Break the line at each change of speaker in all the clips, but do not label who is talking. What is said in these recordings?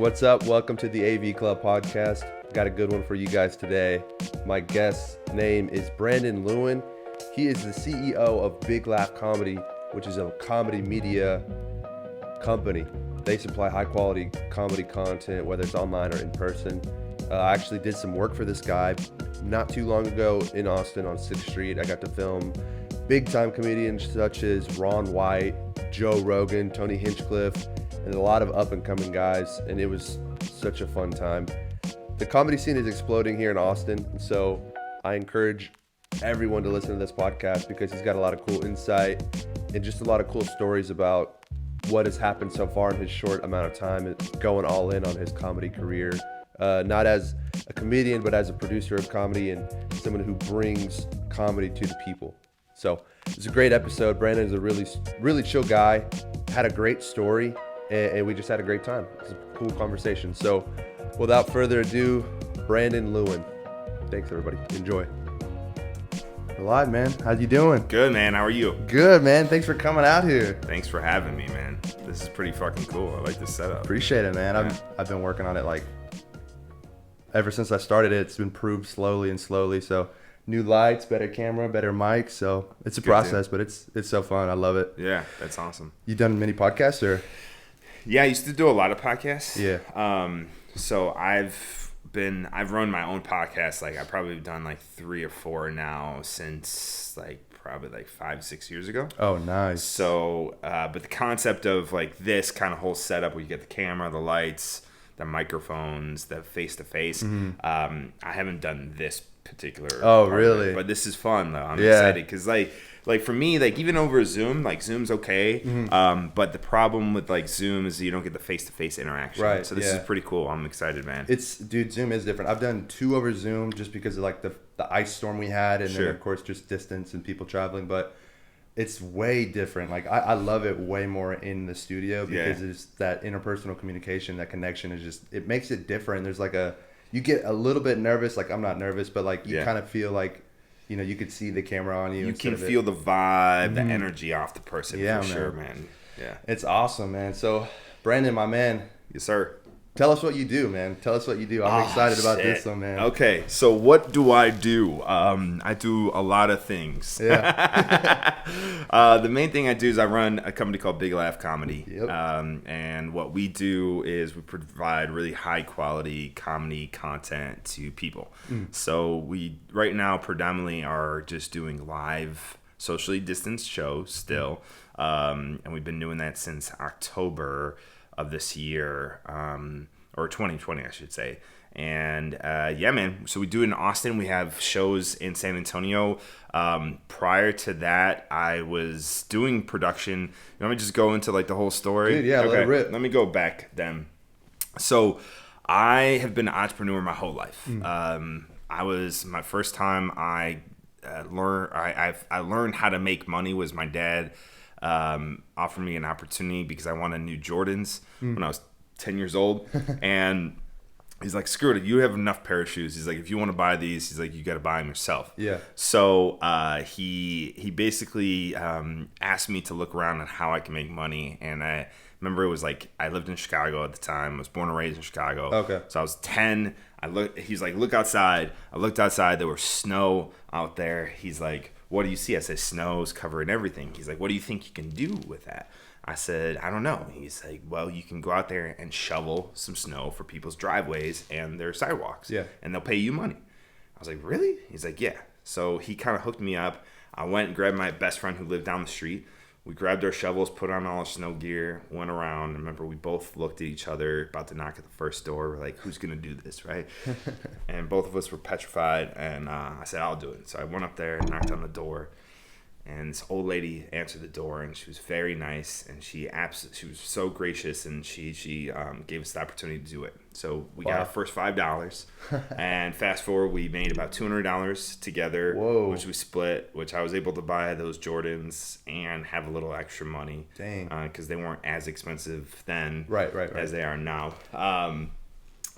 What's up? Welcome to the AV Club podcast. Got a good one for you guys today. My guest's name is Brandon Lewin. He is the CEO of Big Laugh Comedy, which is a comedy media company. They supply high quality comedy content, whether it's online or in person. I actually did some work for this guy not too long ago in Austin on 6th Street. I got to film big time comedians such as Ron White, Joe Rogan, Tony Hinchcliffe, and a lot of up and coming guys. And it was such a fun time. The comedy scene is exploding here in Austin. So I encourage everyone to listen to this podcast because he's got a lot of cool insight and just a lot of cool stories about what has happened so far in his short amount of time, going all in on his comedy career. Not as a comedian, but as a producer of comedy and someone who brings comedy to the people. So it's a great episode. Brandon is a really chill guy, had a great story, and we just had a great time. It's a cool conversation. So without further ado, Brandon Lewin. Thanks, everybody. Enjoy. Alive, man. How you doing?
Good, man. How are you?
Good, man. Thanks for coming out here.
Thanks for having me, man. This is pretty fucking cool. I like this setup.
Appreciate it, man.
Yeah.
I've been working on it ever since I started it. It's been improved slowly. So new lights, better camera, better mic. So it's a process, but it's so fun. I love it.
Yeah, that's awesome.
You done many podcasts or?
Yeah, I used to do a lot of podcasts.
Yeah.
So I've run my own podcast. I've probably done 3 or 4 now since probably 5-6 years ago.
Oh, nice.
So, but the concept of this kind of whole setup where you get the camera, the lights, the microphones, the face-to-face, I haven't done this particular
part really?
But this is fun though. I'm excited because for me, even over Zoom, Zoom's okay. But the problem with Zoom is you don't get the face-to-face interaction.
Right.
So this is pretty cool. I'm excited, man.
Dude, Zoom is different. I've done 2 over Zoom just because of the ice storm we had, and then of course just distance and people traveling. But it's way different. I love it way more in the studio because it's that interpersonal communication, that connection is just, it makes it different. There's you get a little bit nervous. I'm not nervous, but you kind of feel you could see the camera on you.
You can feel the vibe, the energy off the person.
Yeah,
for sure, man. Yeah.
It's awesome, man. So, Brandon, my man.
Yes, sir.
Tell us what you do, man. Tell us what you do. I'm excited about this one, man.
Okay, so what do I do? I do a lot of things.
Yeah.
The main thing I do is I run a company called Big Laugh Comedy.
Yep.
And what we do is we provide really high quality comedy content to people. So we right now predominantly are just doing live socially distanced shows still. And we've been doing that since October of this year, or 2020, I should say. And yeah, man. So we do it in Austin. We have shows in San Antonio. Prior to that, I was doing production. You want me to just go into the whole story?
Dude, yeah, let it rip.
Let me go back then. So I have been an entrepreneur my whole life. I was my first time I learned how to make money was my dad offered me an opportunity because I wanted new Jordans when I was 10 years old. And he's like, screw it, you have enough pair of shoes. He's like, if you want to buy these, he's like, you got to buy them yourself.
Yeah.
So he basically asked me to look around on how I can make money. And I remember it was I lived in Chicago at the time. I was born and raised in Chicago.
Okay.
So I was 10. He's like, look outside. I looked outside. There was snow out there. He's like, what do you see? I said, snow's covering everything. He's like, what do you think you can do with that? I said, I don't know. He's like, well, you can go out there and shovel some snow for people's driveways and their sidewalks.
Yeah.
And they'll pay you money. I was like, really? He's like, yeah. So he kind of hooked me up. I went and grabbed my best friend who lived down the street. We grabbed our shovels, put on all our snow gear, went around. Remember, we both looked at each other, about to knock at the first door. We're like, who's going to do this, right? And both of us were petrified, and I said, I'll do it. So I went up there and knocked on the door, and this old lady answered the door, and she was very nice, and she was so gracious, and she gave us the opportunity to do it. So we got our first $5, and fast forward, we made about $200 together, which we split, which I was able to buy those Jordans and have a little extra money.
Dang.
Because they weren't as expensive then
right.
as they are now.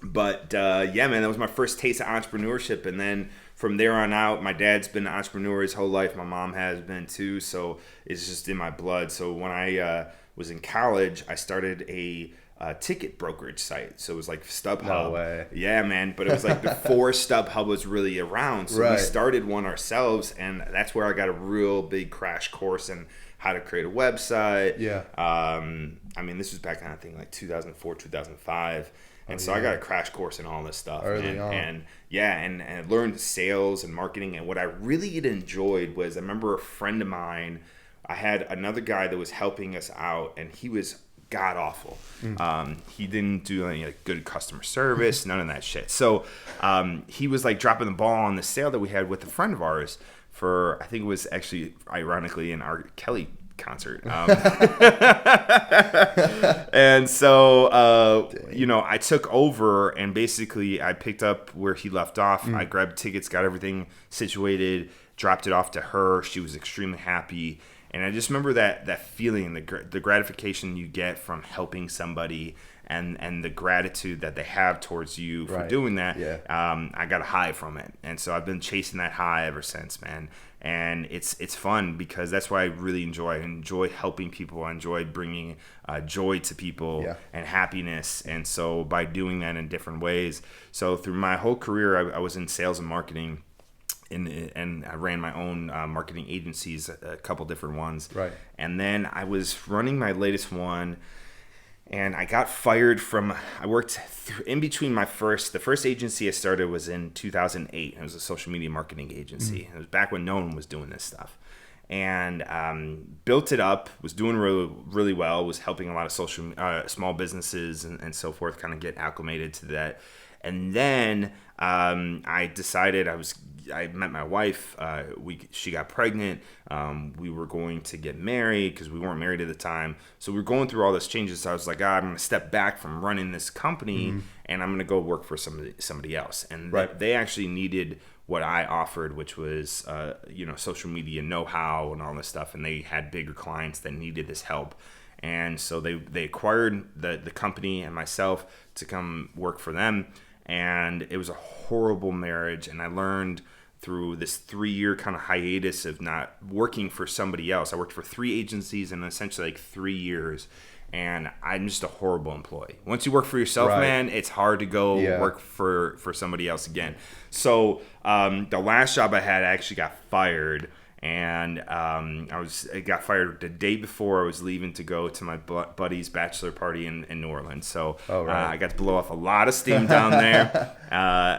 But yeah, man, that was my first taste of entrepreneurship, and then from there on out, my dad's been an entrepreneur his whole life. My mom has been too, so it's just in my blood. So when I was in college, I started a ticket brokerage site. So it was like StubHub.
No way.
Yeah, man. But it was like before StubHub was really around. So we started one ourselves, and that's where I got a real big crash course in how to create a website.
Yeah.
I mean, this was back in, I think, like 2004, 2005. And so I got a crash course in all this stuff.
Early on.
And I learned sales and marketing. And what I really enjoyed was, I remember a friend of mine, I had another guy that was helping us out, and he was god awful. He didn't do any like good customer service, none of that shit. So he was like dropping the ball on the sale that we had with a friend of ours for, I think it was actually ironically an R. Kelly concert. And so, I took over, and basically I picked up where he left off. I grabbed tickets, got everything situated, dropped it off to her. She was extremely happy. And I just remember that feeling, the gratification you get from helping somebody, and the gratitude that they have towards you for doing that.
Yeah.
I got a high from it. And so I've been chasing that high ever since, man. And it's fun because that's what I really enjoy. I enjoy helping people. I enjoy bringing joy to people and happiness. And so by doing that in different ways. So through my whole career, I was in sales and marketing. And I ran my own marketing agencies, a couple different ones. Right. And then I was running my latest one, and I got fired from. I worked in between the first agency I started was in 2008. It was a social media marketing agency. It was back when no one was doing this stuff, and built it up. Was doing really, really well. Was helping a lot of small businesses and so forth, kind of get acclimated to that. And then I decided I met my wife. She got pregnant. We were going to get married because we weren't married at the time. So we were going through all these changes. So I was like, I'm going to step back from running this company, and I'm going to go work for somebody else. And they actually needed what I offered, which was social media know-how and all this stuff. And they had bigger clients that needed this help. And so they acquired the company and myself to come work for them. And it was a horrible marriage. And I learned through this 3-year kind of hiatus of not working for somebody else. I worked for 3 agencies in essentially like 3 years. And I'm just a horrible employee. Once you work for yourself, man, it's hard to go work for somebody else again. So the last job I had, I actually got fired. And I got fired the day before I was leaving to go to my buddy's bachelor party in New Orleans. So I got to blow off a lot of steam down there.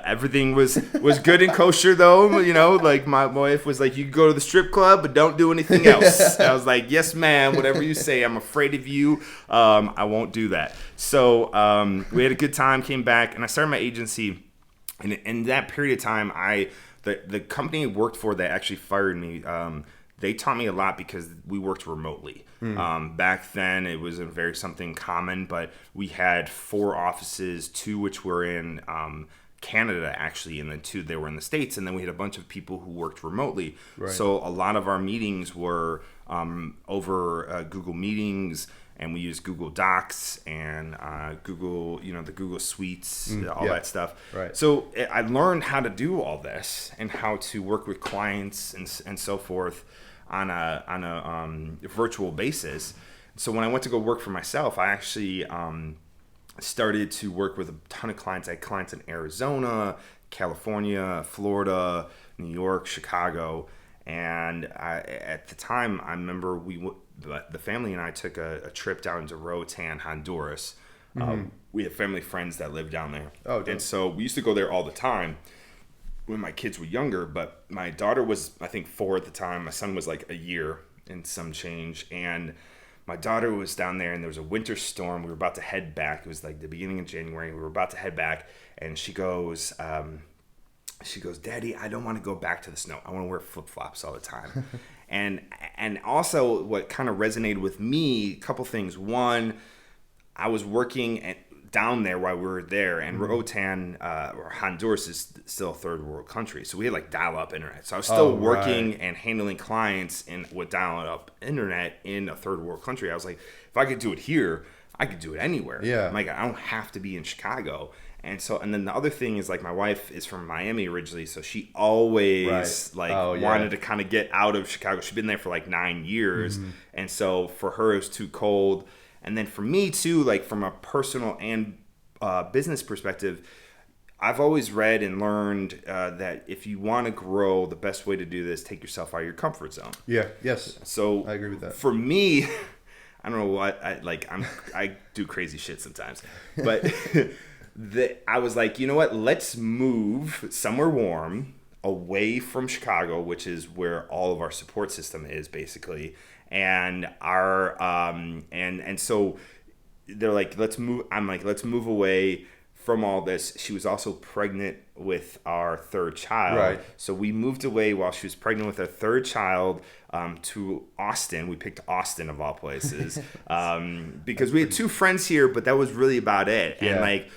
Everything was good and kosher, though. Like my wife was like, "You can go to the strip club, but don't do anything else." I was like, "Yes, ma'am. Whatever you say. I'm afraid of you. I won't do that." So we had a good time. Came back, and I started my agency. And in that period of time, The company I worked for that actually fired me, they taught me a lot because we worked remotely. Back then, it wasn't very something common, but we had 4 offices, 2 which were in Canada, actually, and then 2 they were in the States, and then we had a bunch of people who worked remotely. Right. So a lot of our meetings were over Google Meetings, and we used Google Docs and Google, the Google Suites, all that stuff. Right. So I learned how to do all this and how to work with clients and so forth on a virtual basis. So when I went to go work for myself, I actually started to work with a ton of clients. I had clients in Arizona, California, Florida, New York, Chicago. And at the time, I remember the family and I took a trip down to Roatan, Honduras. We have family friends that live down there. Oh, and so we used to go there all the time when my kids were younger. But my daughter was, I think, 4 at the time. My son was like a year and some change. And my daughter was down there, and there was a winter storm. We were about to head back. It was like the beginning of January. We were about to head back, and she goes, "Daddy, I don't want to go back to the snow. I want to wear flip-flops all the time." And also what kind of resonated with me, a couple things. One, I was working down there while we were there, and Roatan, or Honduras, is still a third world country. So we had like dial-up internet. So I was still working and handling clients with dial-up internet in a third world country. I was like, if I could do it here, I could do it anywhere. Yeah. I'm like, I don't have to be in Chicago. And then the other thing is, like, my wife is from Miami originally, so she always wanted to kind of get out of Chicago. She'd been there for like 9 years, and so for her it was too cold. And then for me too, like from a personal and business perspective, I've always read and learned that if you want to grow, the best way to do this, take yourself out of your comfort zone.
Yeah. Yes.
So
I agree with that.
For me, I don't know what I do crazy shit sometimes, but I was like, you know what? Let's move somewhere warm, away from Chicago, which is where all of our support system is basically, and our and so they're like, let's move. I'm like, let's move away from all this. She was also pregnant with our third child.
Right.
So we moved away while she was pregnant with our third child to Austin. We picked Austin of all places because we had two friends here, but that was really about it.
Yeah.
And like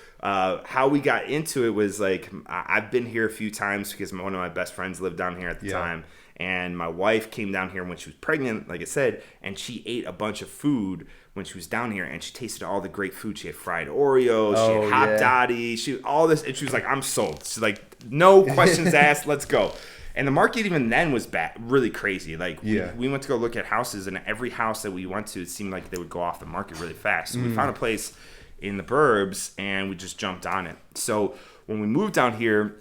how we got into it was like, I've been here a few times because one of my best friends lived down here at the time. And my wife came down here when she was pregnant, like I said, and she ate a bunch of food when she was down here, and she tasted all the great food. She had fried Oreos, she had hot dotty, she all this, and she was like, "I'm sold." She's like, "No questions asked, let's go." And the market even then was really crazy. Like we went to go look at houses, and every house that we went to, it seemed like they would go off the market really fast. So we found a place in the burbs, and we just jumped on it. So when we moved down here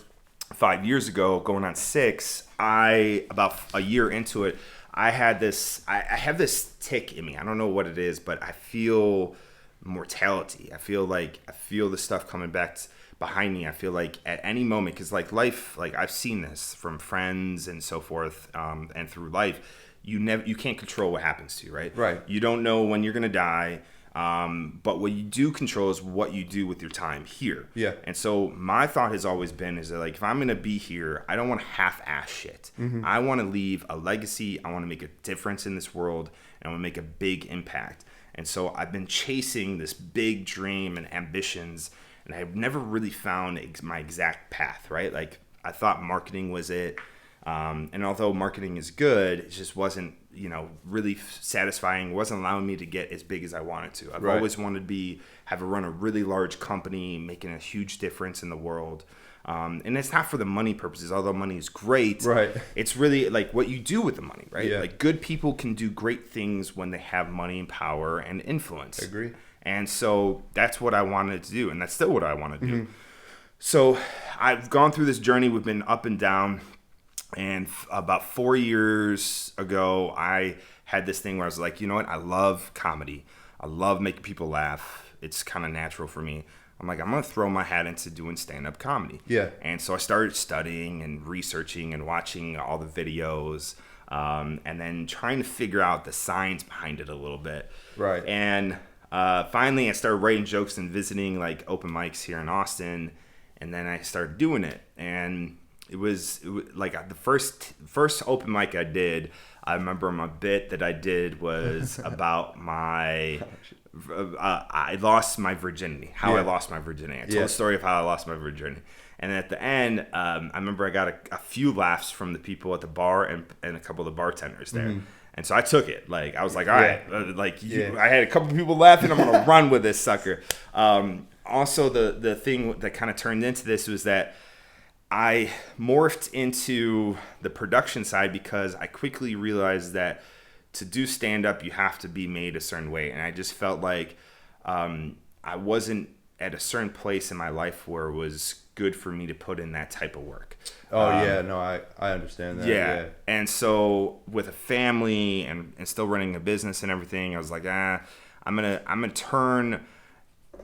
5 years ago, going on 6, about a year into it, I have this tick in me. I don't know what it is, but I feel mortality. I feel the stuff coming back behind me. I feel like at any moment, because like life, like I've seen this from friends and so forth, and through life, you can't control what happens to you, right?
Right.
You don't know when you're gonna die. But what you do control is what you do with your time here. Yeah. And so my thought has always been is that like, if I'm going to be here, I don't want half-ass shit. Mm-hmm. I want to leave a legacy. I want to make a difference in this world, and I want to make a big impact. And so I've been chasing this big dream and ambitions, and I've never really found my exact path, right? Like I thought marketing was it. And although marketing is good, it just wasn't, really satisfying. It wasn't allowing me to get as big as I wanted to. I've always wanted to run a really large company, making a huge difference in the world. And it's not for the money purposes, although money is great. Right. It's really like what you do with the money, right? Yeah. Like good people can do great things when they have money and power and influence. I agree. And so that's what I wanted to do. And that's still what I want to do. Mm-hmm. So I've gone through this journey. We've been up and down. And about 4 years ago, I had this thing where I was like, you know what? I love comedy. I love making people laugh. It's kind of natural for me. I'm like, I'm going to throw my hat into doing stand-up comedy. Yeah. And so I started studying and researching and watching all the videos, and then trying to figure out the science behind it a little bit. Right. And finally, I started writing jokes and visiting like open mics here in Austin, and then I started doing it. And it was like the first open mic I did. I remember my bit that I did was about I lost my virginity. I lost my virginity. I told the story of how I lost my virginity. And at the end, I remember I got a few laughs from the people at the bar and a couple of the bartenders there. Mm-hmm. And so I took it. Like I was like, all right, I had a couple of people laughing. I'm gonna run with this sucker. Also, the thing that kind of turned into this was that I morphed into the production side because I quickly realized that to do stand-up, you have to be made a certain way. And I just felt like I wasn't at a certain place in my life where it was good for me to put in that type of work. I understand that. Yeah. And so with a family and still running a business and everything, I was like, I'm gonna turn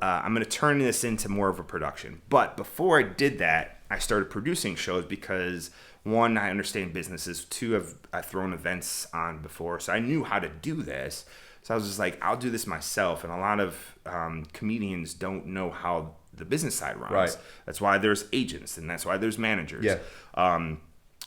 this into more of a production. But before I did that, I started producing shows because, one, I understand businesses. 2, I've thrown events on before, so I knew how to do this. So I was just like, I'll do this myself. And a lot of comedians don't know how the business side runs. Right. That's why there's agents, and that's why there's managers. Yeah.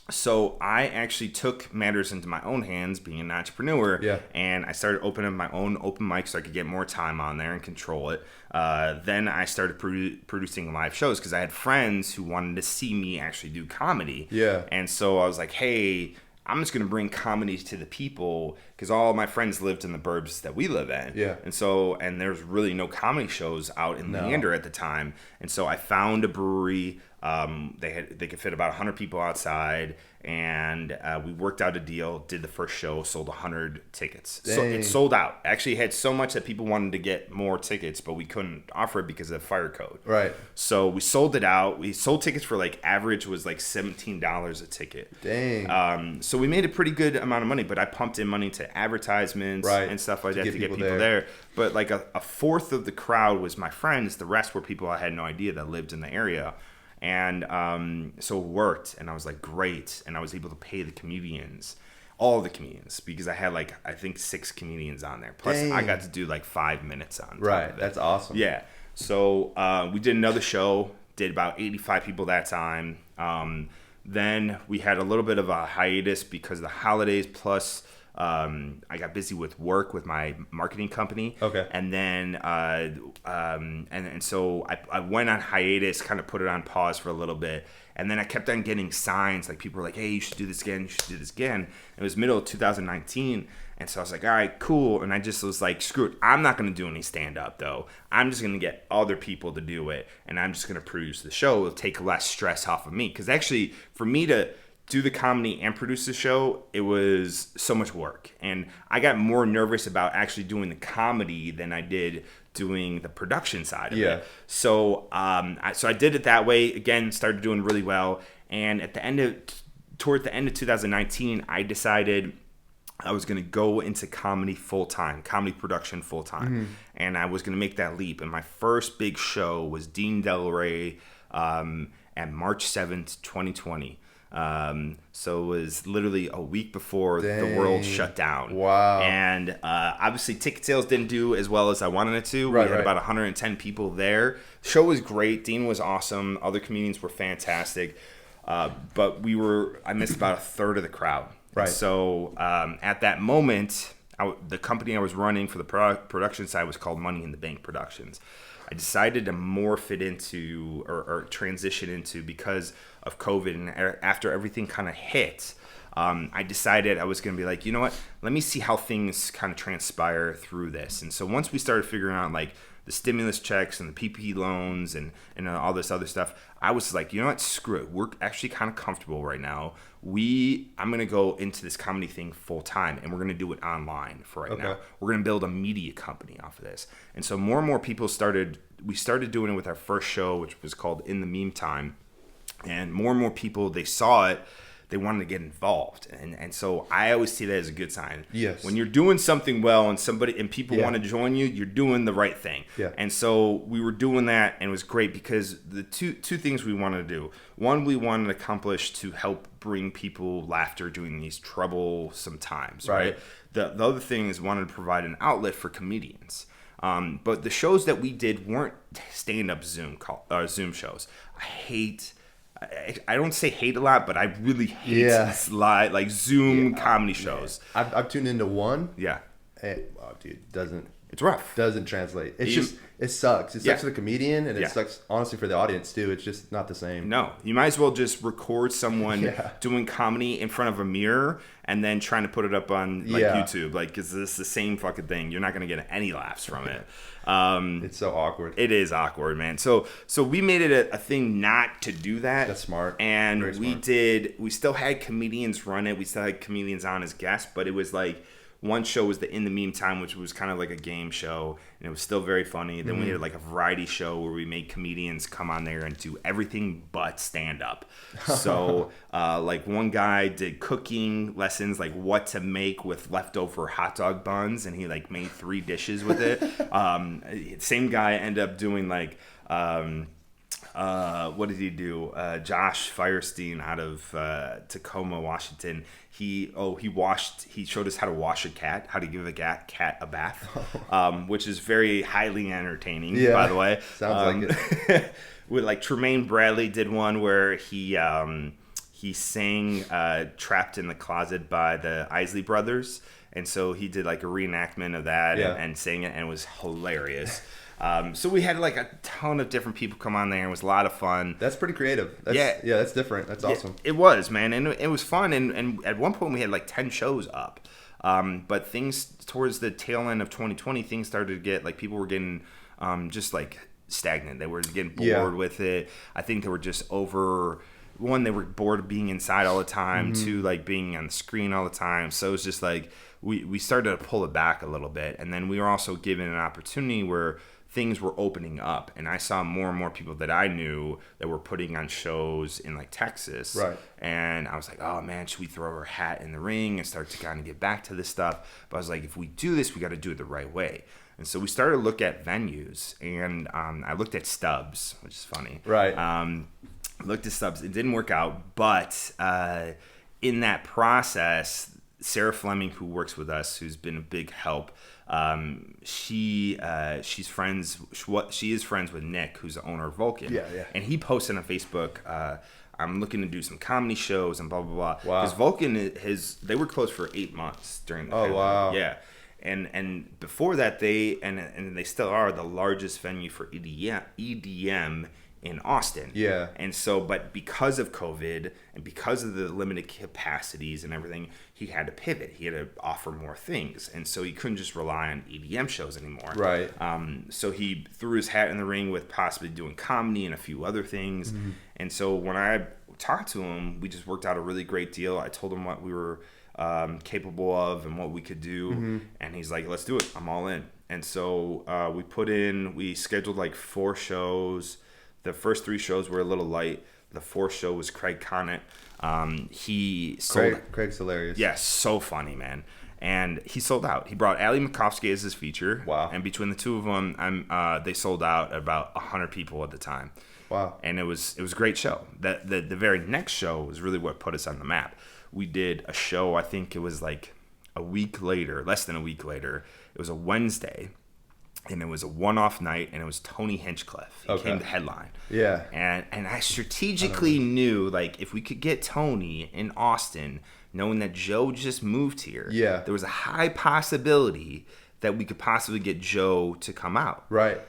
So I actually took matters into my own hands, being an entrepreneur, and I started opening my own open mic so I could get more time on there and control it. Then I started producing live shows because I had friends who wanted to see me actually do comedy. Yeah. And so I was like, hey, I'm just going to bring comedy to the people because all of my friends lived in the burbs that we live in. Yeah. And there's really no comedy shows out in Leander at the time. And so I found a brewery. They could fit about 100 people outside, And we worked out a deal, did the first show, sold 100 tickets.
Dang.
So it sold out. Actually had so much that people wanted to get more tickets, but we couldn't offer it because of the fire code.
Right.
So we sold it out. We sold tickets for like average was like $17 a ticket.
Dang.
So we made a pretty good amount of money, but I pumped in money to advertisements and stuff like that to get people there. But like a fourth of the crowd was my friends. The rest were people I had no idea that lived in the area. And so it worked, and I was like, great. And I was able to pay the comedians, all the comedians, because I had like, I think 6 comedians on there. Plus, I got to do like 5 minutes on top of it.
That's awesome.
Yeah. So we did another show, did about 85 people that time. Then we had a little bit of a hiatus because of the holidays, plus I got busy with work with my marketing company.
Okay.
And then and so I went on hiatus, kind of put it on pause for a little bit. And then I kept on getting signs, like people were like, hey, you should do this again, you should do this again. It was middle of 2019. And so I was like, all right, cool. And I just was like, screw it. I'm not going to do any stand-up, though. I'm just going to get other people to do it. And I'm just going to produce the show. It'll take less stress off of me. Because actually, for me to do the comedy and produce the show, it was so much work. And I got more nervous about actually doing the comedy than I did doing the production side of it. So I did it that way. Again, started doing really well. And toward the end of 2019, I decided I was going to go into comedy full-time, comedy production full-time. Mm-hmm. And I was going to make that leap. And my first big show was Dean Del Rey at March 7th, 2020. So it was literally a week before the world shut down.
Wow.
And obviously ticket sales didn't do as well as I wanted it to. We had about 110 people there. The show was great. Dean was awesome. Other comedians were fantastic. But I missed about a third of the crowd. Right. So at that moment, the company I was running for the production side was called Money in the Bank Productions. I decided to morph it into or transition into, because of COVID and after everything kind of hit, I decided I was going to be like, you know what, let me see how things kind of transpire through this. And so once we started figuring out like the stimulus checks and the PPP loans and all this other stuff, I was like, you know what, screw it. We're actually kind of comfortable right now. I'm going to go into this comedy thing full time, and we're going to do it online for right now. We're going to build a media company off of this. And so more and more people we started doing it with our first show, which was called In the Meantime. And more people, they saw it, they wanted to get involved. And so I always see that as a good sign.
Yes.
When you're doing something well and people want to join you, you're doing the right thing.
Yeah.
And so we were doing that, and it was great because the two things we wanted to do. One, we wanted to accomplish to help bring people laughter during these troublesome times, right? The other thing is wanted to provide an outlet for comedians. But the shows that we did weren't stand-up Zoom shows. I don't say hate a lot, but I really hate like Zoom comedy shows.
I've tuned into one.
Yeah.
And, dude,
it's rough.
Doesn't translate. It's just, it sucks. It sucks for the comedian, and it sucks, honestly, for the audience, too. It's just not the same.
No. You might as well just record someone doing comedy in front of a mirror and then trying to put it up on YouTube. Like, because it's the same fucking thing. You're not going to get any laughs from it.
It's so awkward.
It is awkward, man. So we made it a thing not to do that.
That's smart.
And we still had comedians run it. We still had comedians on as guests, but it was like, one show was the In the Meantime, which was kind of like a game show, and it was still very funny. Then we had like a variety show where we made comedians come on there and do everything but stand up. So like one guy did cooking lessons, like what to make with leftover hot dog buns, and he like made 3 dishes with it. Same guy ended up doing like what did he do? Josh Firestein out of Tacoma, Washington. He showed us how to wash a cat, how to give a cat a bath, which is very highly entertaining, by the way.
Sounds like it.
With like Tremaine Bradley did one where he sang Trapped in the Closet by the Isley Brothers. And so he did like a reenactment of that and sang it, and it was hilarious. So we had like a ton of different people come on there. It was a lot of fun.
That's pretty creative. That's different. That's awesome.
It was, man. And it was fun. And at one point we had like 10 shows up. But things towards the tail end of 2020, things started to get like people were getting just like stagnant. They were getting bored with it. I think they were just over one, they were bored of being inside all the time. Two, like being on the screen all the time. So it was just like we started to pull it back a little bit, and then we were also given an opportunity where things were opening up, and I saw more and more people that I knew that were putting on shows in like Texas.
Right.
And I was like, oh man, should we throw our hat in the ring and start to kind of get back to this stuff? But I was like, if we do this, we got to do it the right way. And so we started to look at venues, and I looked at Stubbs, which is funny.
Right.
Looked at Stubbs. It didn't work out, but in that process, Sarah Fleming, who works with us, who's been a big help, she is friends with Nick, who's the owner of Vulcan.
Yeah.
And he posted on Facebook, I'm looking to do some comedy shows and blah blah blah.
Wow.
Because Vulcan, they were closed for 8 months during the pandemic.
Wow.
Yeah. And before that, they still are the largest venue for EDM in Austin.
Yeah.
And so, but because of COVID and because of the limited capacities and everything, he had to pivot. He had to offer more things. And so he couldn't just rely on EDM shows anymore.
Right.
So he threw his hat in the ring with possibly doing comedy and a few other things. Mm-hmm. And so when I talked to him, we just worked out a really great deal. I told him what we were capable of and what we could do. Mm-hmm. And he's like, let's do it. I'm all in. And so we scheduled like 4 shows. The first 3 shows were a little light. The 4th show was Craig Conant.
Craig's hilarious.
Yeah, so funny, man. And he sold out. He brought Ali Makovsky as his feature.
Wow.
And between the two of them, they sold out about 100 people at the time.
Wow.
And it was a great show. The very next show was really what put us on the map. We did a show, I think it was like less than a week later. It was a Wednesday. And it was a one-off night, and it was Tony Hinchcliffe. He came to headline.
Yeah.
And I strategically knew, like, if we could get Tony in Austin, knowing that Joe just moved here, there was a high possibility that we could possibly get Joe to come out.
Right.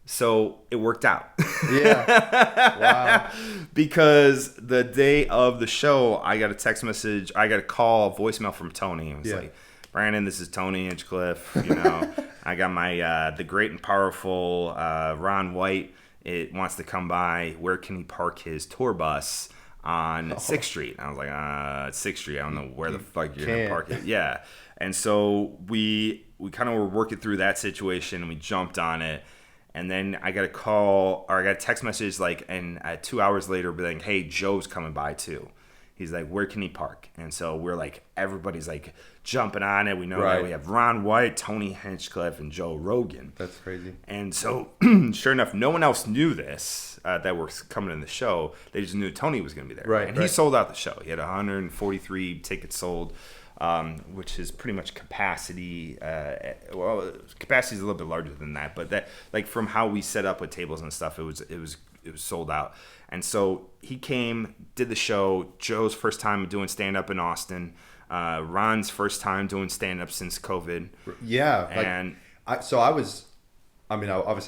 So it worked out.
Yeah. Wow.
Because the day of the show, I got a text message, I got a voicemail from Tony. It was like, Brandon, this is Tony Hinchcliffe, I got my the great and powerful Ron White. It wants to come by. Where can he park his tour bus on 6th Street? I was like, 6th Street. I don't know where the fuck you're going to park it. Yeah. And so we kind of were working through that situation, and we jumped on it. And then I got a text message and 2 hours later, be like, hey, Joe's coming by too. He's like, where can he park? And so we're like, everybody's like jumping on it. We know that we have Ron White, Tony Hinchcliffe, and Joe Rogan.
That's crazy.
And so, sure enough, no one else knew this, that were coming in the show. They just knew Tony was going to be there.
Right.
And he sold out the show. He had 143 tickets sold, which is pretty much capacity. Capacity is a little bit larger than that. But that, like, from how we set up with tables and stuff, it was sold out. And so he came, did the show. Joe's first time doing stand-up in Austin. Ron's first time doing stand-up since COVID.
Yeah.
And
obviously I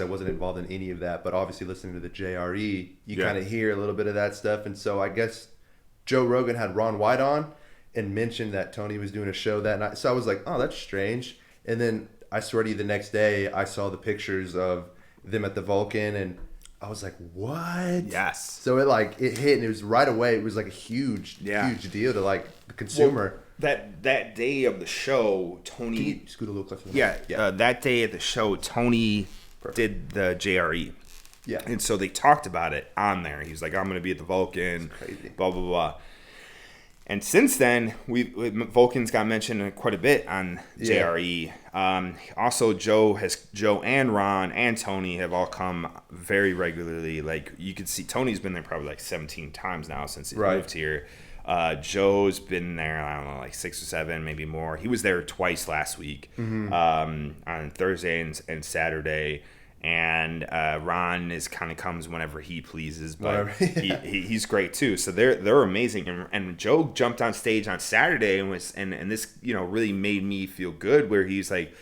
wasn't involved in any of that, but obviously listening to the JRE, you kind of hear a little bit of that stuff. And so I guess Joe Rogan had Ron White on and mentioned that Tony was doing a show that night. So I was like, oh, that's strange. And then I swear to you, the next day I saw the pictures of them at the Vulcan, and I was like, what?
Yes.
So it hit, and it was right away. It was like a huge deal to like the consumer.
Well, that day of the show, Tony.
Can you scoot a little closer?
Yeah. That day of the show, Tony did the JRE.
Yeah.
And so they talked about it on there. He was like, I'm going to be at the Vulcan.
That's crazy.
Blah, blah, blah. And since then, Vulcan's got mentioned quite a bit on JRE. Also, Joe and Ron and Tony have all come very regularly. Like, you can see Tony's been there probably like 17 times now since he moved here. Joe's been there, I don't know, like 6 or 7, maybe more. He was there twice last week, on Thursday and Saturday. And Ron kind of comes whenever he pleases, but he's great too. So they're amazing. And Joe jumped on stage on Saturday and this really made me feel good. Where he's like,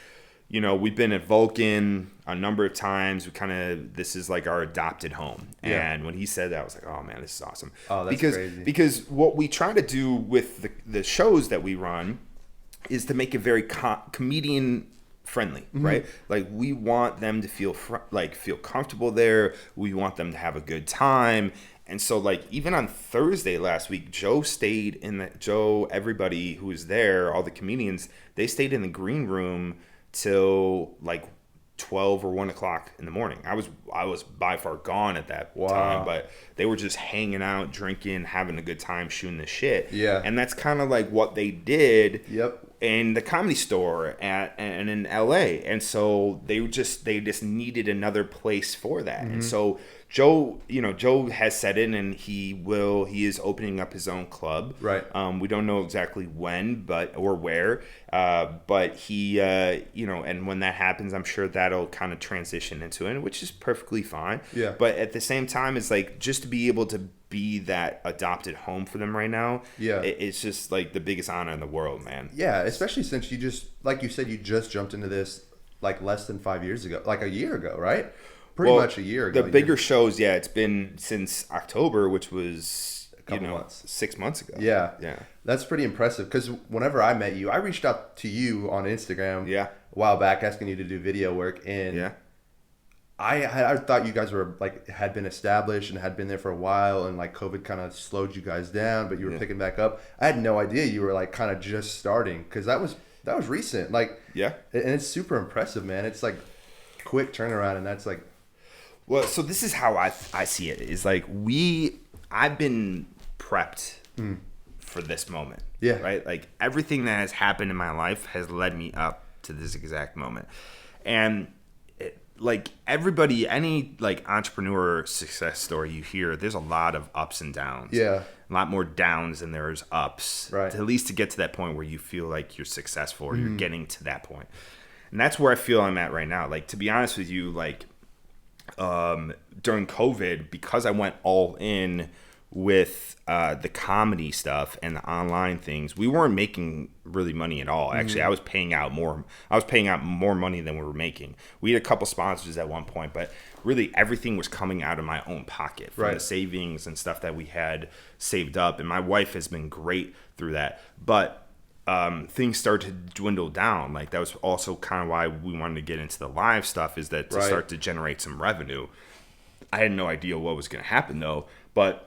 we've been at Vulcan a number of times. This is like our adopted home. Yeah. And when he said that, I was like, oh man, this is awesome.
Oh, that's crazy.
Because what we try to do with the shows that we run is to make it very comedian friendly, right? Like, we want them to feel comfortable there. We want them to have a good time, And so like even on Thursday last week, everybody who was there, all the comedians, they stayed in the green room till like 12 or 1 o'clock in the morning. I was by far gone at that time, but they were just hanging out, drinking, having a good time, shooting the shit.
Yeah.
And that's kind of like what they did.
Yep.
In the Comedy Store and in LA. And so they just needed another place for that. And so Joe has set in, and he is opening up his own club.
Right.
We don't know exactly when, or where, but he, and when that happens, I'm sure that'll kind of transition into it, which is perfectly fine.
Yeah.
But at the same time, it's like just to be able to be that adopted home for them right now.
Yeah.
It's just like the biggest honor in the world, man.
Yeah, especially since you just, like you said, you just jumped into this like less than 5 years ago, like a year ago, right? Pretty much a year ago.
The bigger shows, it's been since October, which was
a couple months.
6 months ago.
Yeah.
Yeah.
That's pretty impressive, because whenever I met you, I reached out to you on Instagram
a
while back asking you to do video work, and I thought you guys were like had been established and had been there for a while, and like COVID kind of slowed you guys down, but you were picking back up. I had no idea you were like kind of just starting, because that was recent. Like, and it's super impressive, man. It's like quick turnaround, and that's like.
Well, so this is how I see it. Is like I've been prepped for this moment. Yeah. Right. Like everything that has happened in my life has led me up to this exact moment, and. Like everybody, any like entrepreneur success story you hear, there's a lot of ups and downs.
Yeah.
A lot more downs than there's ups.
Right.
At least to get to that point where you feel like you're successful or you're getting to that point. And that's where I feel I'm at right now. Like, to be honest with you, like during COVID, because I went all in with the comedy stuff and the online things, we weren't making really money at all. Actually, I was paying out more money than we were making. We had a couple sponsors at one point, but really everything was coming out of my own pocket from the savings and stuff that we had saved up. And my wife has been great through that. But things started to dwindle down. Like, that was also kind of why we wanted to get into the live stuff, is that to start to generate some revenue. I had no idea what was going to happen though, but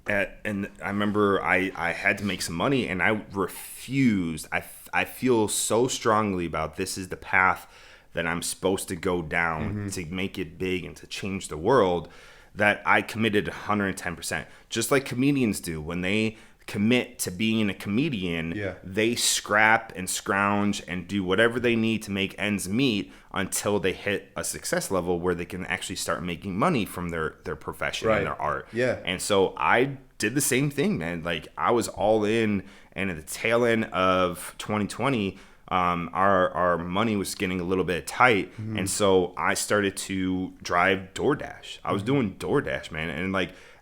and I remember I had to make some money, and I refused. I feel so strongly about this is the path that I'm supposed to go down to make it big and to change the world, that I committed 110%. Just like comedians do when they commit to being a comedian, they scrap and scrounge and do whatever they need to make ends meet until they hit a success level where they can actually start making money from their profession and their art. And so I did the same thing, man. Like, I was all in, and at the tail end of 2020, our money was getting a little bit tight, and so I started to drive DoorDash. I was doing DoorDash, man,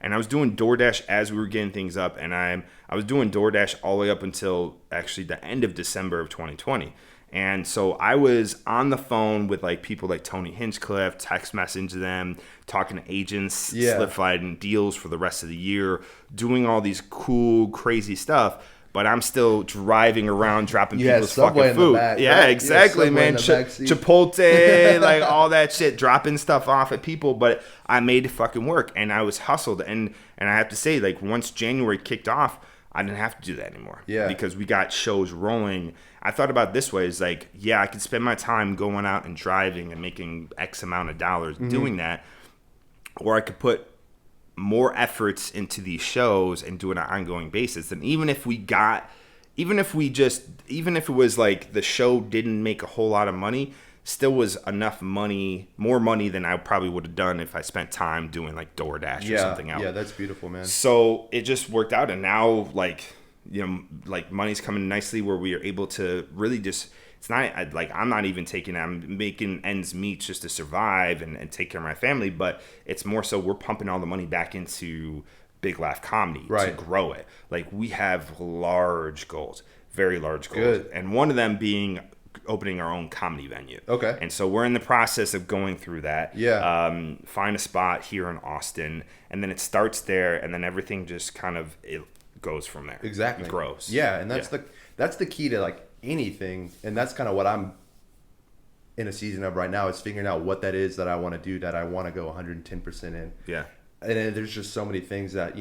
and I was doing DoorDash as we were getting things up, and I was doing DoorDash all the way up until actually the end of December of 2020. And so I was on the phone with like people like Tony Hinchcliffe, text message them, talking to agents, slip-sliding deals for the rest of the year, doing all these cool, crazy stuff. But I'm still driving around, dropping people's fucking food. Yeah, exactly, man. Chipotle, like all that shit, dropping stuff off at people. But I made it fucking work, and I was hustled. And I have to say, like, once January kicked off, I didn't have to do that anymore. Because we got shows rolling. I thought about it this way, is like, I could spend my time going out and driving and making X amount of dollars doing that. Or I could put more efforts into these shows and do it on an ongoing basis. And even if it was like the show didn't make a whole lot of money, still was enough money, more money than I probably would have done if I spent time doing like DoorDash or something else.
Yeah, that's beautiful, man.
So it just worked out, and now like money's coming nicely where we are able to really just, it's not like I'm making ends meet just to survive and take care of my family, but it's more so we're pumping all the money back into Big Laugh Comedy to grow it. Like, we have large goals, very large goals. And one of them being opening our own comedy venue. Okay. And so we're in the process of going through that. Find a spot here in Austin, and then it starts there, and then everything just kind of it goes from there.
Exactly.
It grows.
Yeah, and that's the key to like anything, and that's kind of what I'm in a season of right now, is figuring out what that is that I want to do, that I want to go 110% in. and then there's just so many things that,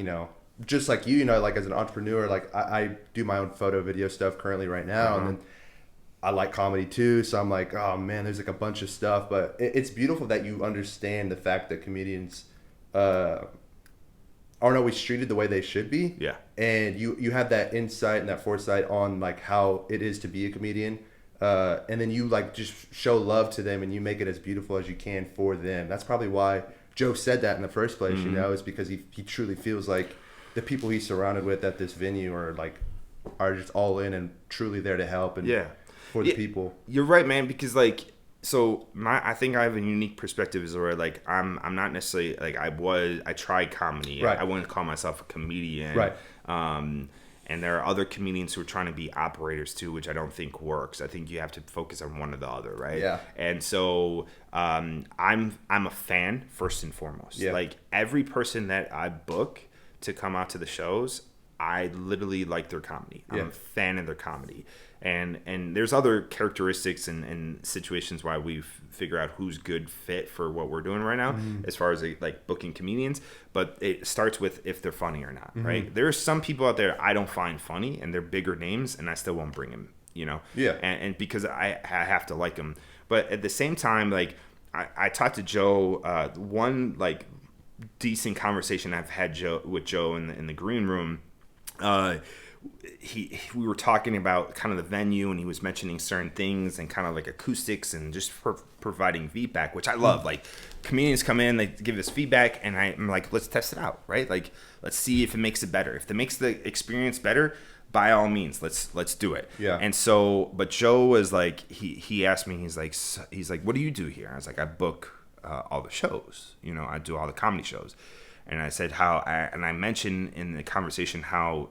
just like you know, like as an entrepreneur, like I do my own photo video stuff currently right now. And then I like comedy too. So I'm like, oh man, there's like a bunch of stuff, but it's beautiful that you understand the fact that comedians, aren't always treated the way they should be.
Yeah.
And you have that insight and that foresight on like how it is to be a comedian. And then you like just show love to them and you make it as beautiful as you can for them. That's probably why Joe said that in the first place, is because he truly feels like the people he's surrounded with at this venue are just all in and truly there to help and for the people.
You're right, man, because I think I have a unique perspective is where like I'm not necessarily like I tried comedy.
Right.
I wouldn't call myself a comedian.
Right.
And there are other comedians who are trying to be operators too, which I don't think works. I think you have to focus on one or the other, right?
Yeah.
And so I'm a fan first and foremost.
Yeah.
Like every person that I book to come out to the shows, I literally like their comedy. I'm a fan of their comedy. And there's other characteristics and situations why we figure out who's good fit for what we're doing right now as far as like booking comedians. But it starts with if they're funny or not, right? There are some people out there I don't find funny and they're bigger names and I still won't bring them,
Yeah.
And because I have to like them. But at the same time, like I talked to Joe, one like decent conversation I've had with Joe in the green room. We were talking about kind of the venue and he was mentioning certain things and kind of like acoustics and just providing feedback, which I love. Like comedians come in, they give us feedback and I'm like, let's test it out, right? Like, let's see if it makes it better. If it makes the experience better, by all means, let's do it.
Yeah.
And so, but Joe was like, he asked me, he's like, what do you do here? I was like, I book all the shows, I do all the comedy shows. And I said I mentioned in the conversation how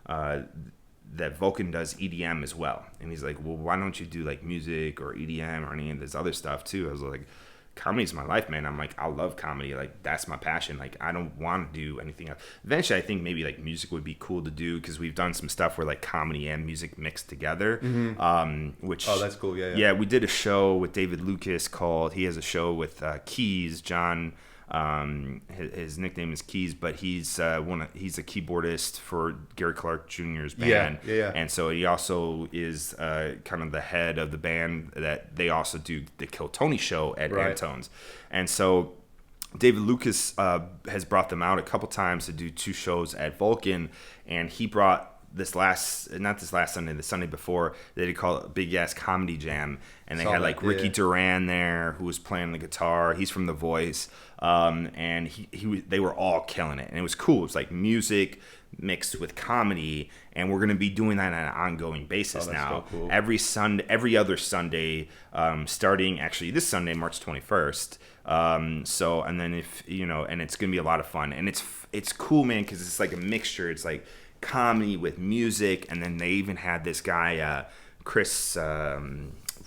that Vulcan does EDM as well. And he's like, well, why don't you do like music or EDM or any of this other stuff too? I was like, comedy's my life, man. I'm like, I love comedy. Like, that's my passion. Like, I don't want to do anything else. Eventually, I think maybe like music would be cool to do because we've done some stuff where like comedy and music mixed together. Which
that's cool. Yeah.
Yeah, we did a show with David Lucas he has a show with Keys, John. His nickname is Keys, but he's a keyboardist for Gary Clark Jr.'s band.
Yeah.
And so he also is kind of the head of the band that they also do the Kill Tony show at Antone's. And so David Lucas has brought them out a couple times to do 2 shows at Vulcan, and he brought the Sunday before, they did call it Big Ass Comedy Jam, and they had like Ricky Duran there who was playing the guitar. He's from The Voice, and they were all killing it, and it was cool. It was like music mixed with comedy, and we're gonna be doing that on an ongoing basis now.
So cool.
Every other Sunday, starting actually this Sunday, March 21st. So, and then and it's gonna be a lot of fun, and it's cool, man, because it's like a mixture. It's like comedy with music, and then they even had this guy Chris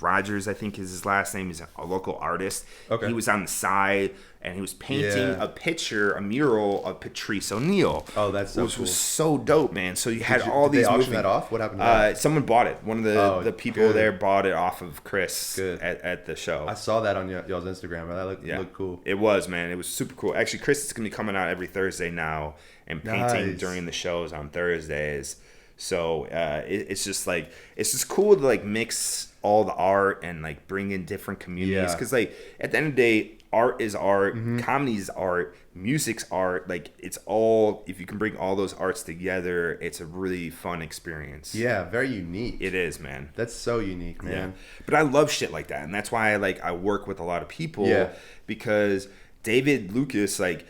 Rogers, I think is his last name. He's a local artist.
Okay.
He was on the side and he was painting a mural of Patrice O'Neal.
Oh, that's so
which
cool.
was so dope, man. So you had
did
these
they auction
moving.
that off? What happened to that?
Someone bought it. One of the people
good.
there bought it off of Chris
Good.
at the show.
I saw that on y'all's Instagram. That looked cool.
It was, man. It was super cool. Actually, Chris is going to be coming out every Thursday now and painting during the shows on Thursdays. So it's just cool to like mix all the art and like bring in different communities, because like at the end of the day, art is art, comedy is art, music's art. Like, it's all, if you can bring all those arts together, it's a really fun experience.
Yeah, very unique.
It is, man.
That's so unique, man.
Yeah. But I love shit like that, and that's why I work with a lot of people, because David Lucas, like,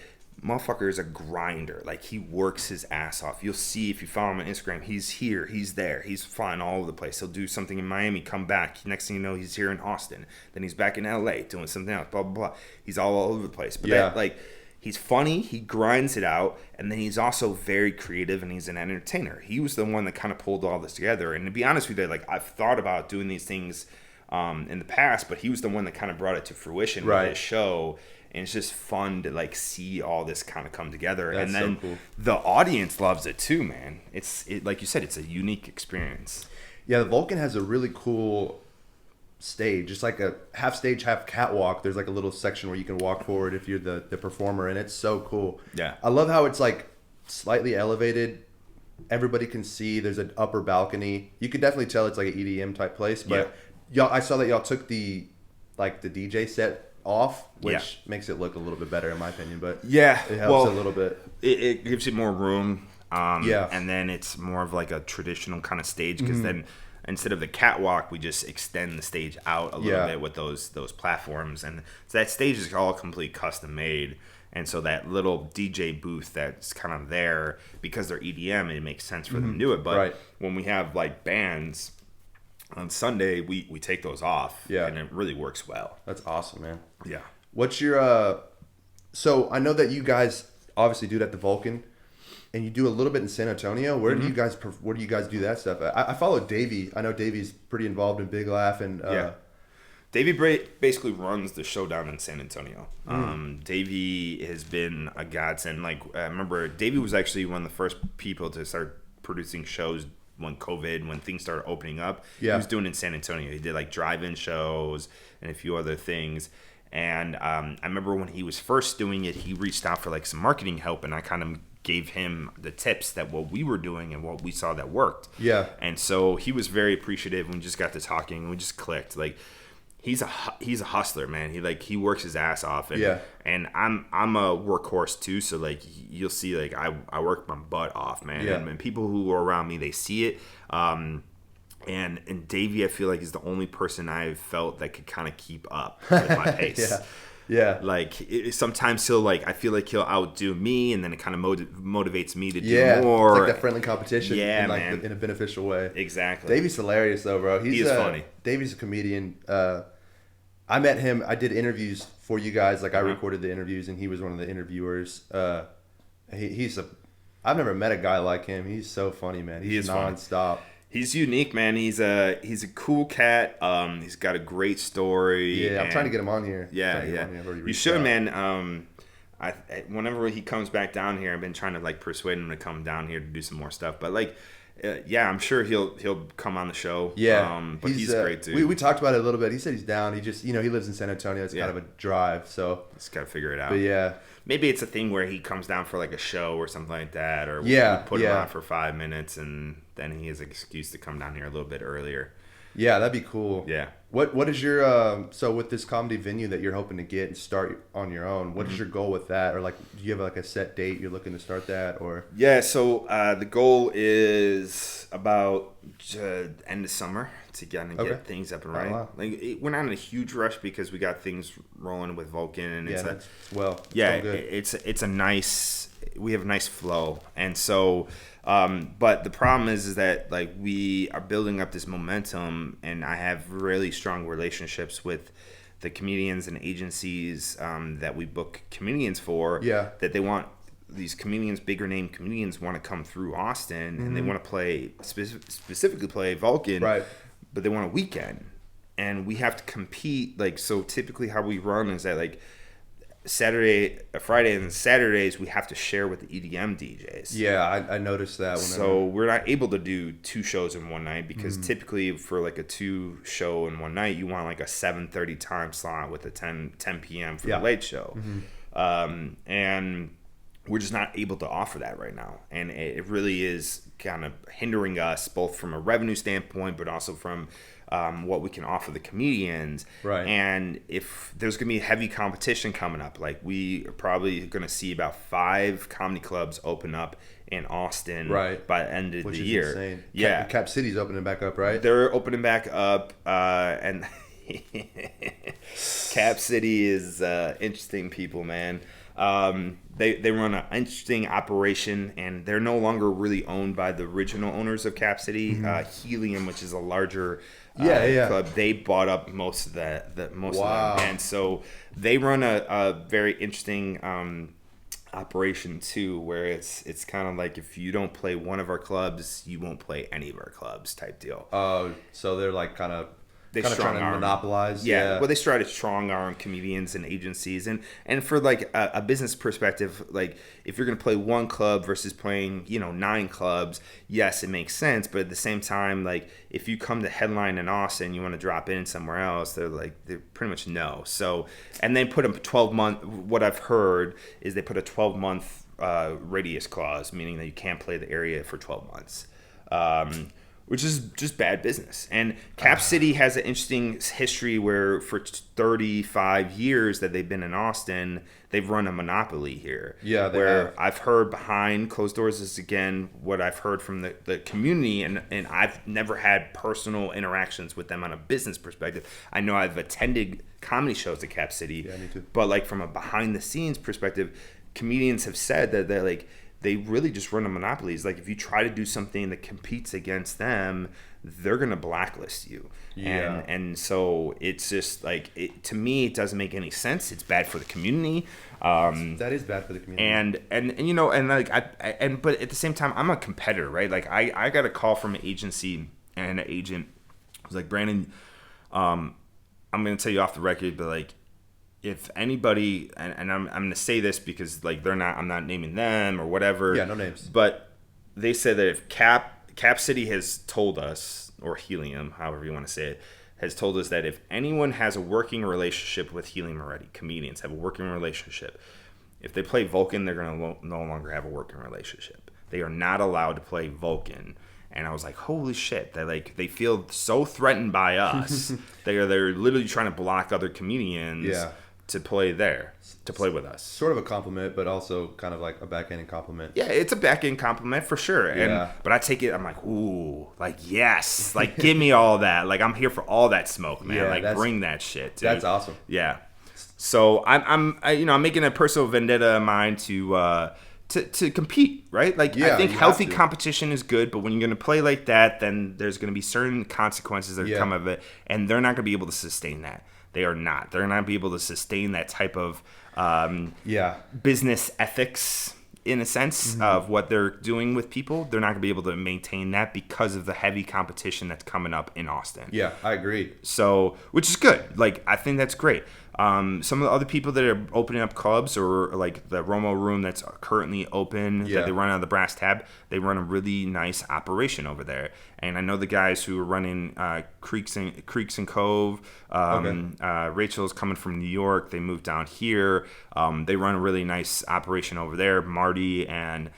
motherfucker is a grinder. Like, he works his ass off. You'll see if you follow him on Instagram, he's here, he's there, he's flying all over the place. He'll do something in Miami, come back. Next thing you know, he's here in Austin. Then he's back in LA doing something else, blah, blah, blah. He's all over the place. But he's funny, he grinds it out, and then he's also very creative, and he's an entertainer. He was the one that kind of pulled all this together. And to be honest with you, like, I've thought about doing these things in the past, but he was the one that kind of brought it to fruition with his show. And it's just fun to like see all this kind of come together.
That's
and then
so cool.
The audience loves it too, man. It's like you said, it's a unique experience.
Yeah, the Vulcan has a really cool stage. It's like a half stage, half catwalk. There's like a little section where you can walk forward if you're the performer, and it's so cool.
Yeah.
I love how it's like slightly elevated. Everybody can see. There's an upper balcony. You could definitely tell it's like an EDM type place. But y'all, I saw that y'all took the DJ set off, which makes it look a little bit better in my opinion. But it helps a little bit.
It gives you more room.
Yeah.
And then it's more of like a traditional kind of stage because then instead of the catwalk, we just extend the stage out a little bit with those platforms. And so that stage is all complete custom made. And so that little DJ booth that's kind of there, because they're EDM, it makes sense for them to do it. But when we have like bands on Sunday, we take those off. Yeah. And it really works well.
That's awesome, man.
Yeah.
What's your so I know that you guys obviously do it at the Vulcan, and you do a little bit in San Antonio. Where do you guys do that stuff at? I follow Davey. I know Davey's pretty involved in Big Laugh and
Davey basically runs the show down in San Antonio. Davey has been a godsend. Like, I remember Davey was actually one of the first people to start producing shows when things started opening up.
Yeah.
He was doing it in San Antonio. He did like drive-in shows and a few other things. And I remember when he was first doing it, he reached out for like some marketing help, and I kind of gave him the tips that what we were doing and what we saw that worked. Yeah. And so he was very appreciative. We just got to talking and we just clicked. Like, he's a hustler, man. He works his ass off, and I'm a workhorse too. So like you'll see, like I work my butt off, man. Yeah. And people who are around me, they see it. And Davey, I feel like, is the only person I've felt that could kind of keep up with my pace. Yeah. Like sometimes I feel like he'll outdo me, and then it kind of motivates me to do more.
It's like that friendly competition.
Yeah,
in
man.
In a beneficial way.
Exactly.
Davey's hilarious though, bro.
He is funny.
Davey's a comedian. I met him. I did interviews for you guys. Like I recorded the interviews, and he was one of the interviewers. I've never met a guy like him. He's so funny, man. He's nonstop.
He's unique, man. He's a cool cat. He's got a great story.
Yeah, I'm trying to get him on here.
Yeah. You should, man. Whenever he comes back down here, I've been trying to like persuade him to come down here to do some more stuff. But like, I'm sure he'll come on the show.
Yeah,
but he's great too.
We talked about it a little bit. He said he's down. He just he lives in San Antonio. It's kind of a drive, so
just gotta figure it out.
But yeah,
maybe it's a thing where he comes down for like a show or something like that, or we put him on for 5 minutes, and then he has an excuse to come down here a little bit earlier.
Yeah, that'd be cool.
Yeah.
What is your so with this comedy venue that you're hoping to get and start on your own? What is your goal with that, or like do you have like a set date you're looking to start that, or?
Yeah, so the goal is about end of summer to get things up and running. Oh, wow. Like we're not in a huge rush because we got things rolling with Vulcan, and it's a nice. We have a nice flow, and so. But the problem is that like we are building up this momentum, and I have really strong relationships with the comedians and agencies that we book comedians for. Yeah. That they want these comedians, bigger name comedians, want to come through Austin, and they want to play specifically play Vulcan, right? But they want a weekend, and we have to compete. Like so, typically how we run is that like. Friday and Saturdays we have to share with the EDM DJs.
Yeah, I noticed that.
So we're not able to do 2 shows in one night because typically for like a 2 show in one night, you want like a 7:30 time slot with a 10 p.m. for the late show. And we're just not able to offer that right now. And it really is kind of hindering us both from a revenue standpoint, but also from what we can offer the comedians. Right. And if there's going to be heavy competition coming up, like we are probably going to see about 5 comedy clubs open up in Austin by the end of the year.
Insane. Yeah. Cap City's opening back up, right?
They're opening back up. And Cap City is interesting people, man. They run an interesting operation, and they're no longer really owned by the original owners of Cap City. Helium, which is a larger club, they bought up most of them, and so they run a very interesting operation too, where it's kind of like if you don't play one of our clubs, you won't play any of our clubs type deal.
So they're like kind of kind of trying to monopolize.
Yeah. Well, they started strong arm comedians and agencies, and for like a business perspective, like if you're gonna play one club versus playing 9 clubs, yes, it makes sense. But at the same time, like if you come to headline in Austin, you want to drop in somewhere else, they're pretty much no. So and they put a 12-month. What I've heard is they put a 12-month radius clause, meaning that you can't play the area for 12 months. Which is just bad business. And Cap City has an interesting history where for 35 years that they've been in Austin, they've run a monopoly here.
Yeah, they
where
have.
I've heard behind closed doors is, again, what I've heard from the community, and I've never had personal interactions with them on a business perspective. I know I've attended comedy shows at Cap City.
Yeah, me too.
But like from a behind-the-scenes perspective, comedians have said that they're like, they really just run a monopoly. It's like if you try to do something that competes against them, they're gonna blacklist you.
Yeah.
And so it's just like to me, it doesn't make any sense. It's bad for the community.
That is bad for the community.
But at the same time, I'm a competitor, right? Like I got a call from an agency, and an agent was like, Brandon, I'm gonna tell you off the record, but like, if anybody, and I'm going to say this because like I'm not naming them or whatever.
Yeah, no names.
But they said that if Cap City has told us, or Helium, however you want to say it, has told us that if anyone has a working relationship with Helium already, comedians have a working relationship, if they play Vulcan, they're going to no longer have a working relationship. They are not allowed to play Vulcan. And I was like, holy shit! They feel so threatened by us. they're literally trying to block other comedians.
Yeah.
To play with us.
Sort of a compliment, but also kind of like a backhanded compliment.
Yeah, it's a backhanded compliment for sure.
Yeah.
But I take it, I'm like, ooh, like, yes. Like, give me all that. Like, I'm here for all that smoke, man.
Yeah,
like, bring that shit, dude.
That's awesome.
Yeah. So I'm making a personal vendetta of mine to compete, right? Like,
Yeah,
I think
you
healthy
have to.
competition is good, but when you're going to play like that, then there's going to be certain consequences that come of it, and they're not going to be able to sustain that. They are not. They're not be able to sustain that type of business ethics, in a sense, of what they're doing with people. They're not going to be able to maintain that because of the heavy competition that's coming up in Austin.
Yeah, I agree.
So, which is good. Like, I think that's great. Some of the other people that are opening up clubs, or like the Romo Room that's currently open, that they run out of the Brass Tab, they run a really nice operation over there. And I know the guys who are running Creeks and Cove. Rachel's coming from New York. They moved down here. They run a really nice operation over there. Marty and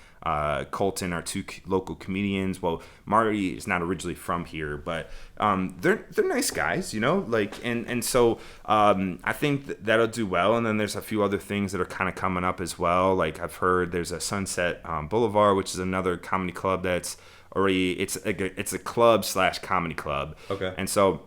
Colton are 2 local comedians. Well, Marty is not originally from here, but they're nice guys, like, and so I think that'll do well. And then there's a few other things that are kind of coming up as well. Like I've heard there's a Sunset Boulevard, which is another comedy club that's already, it's a club / comedy club.
Okay.
And so,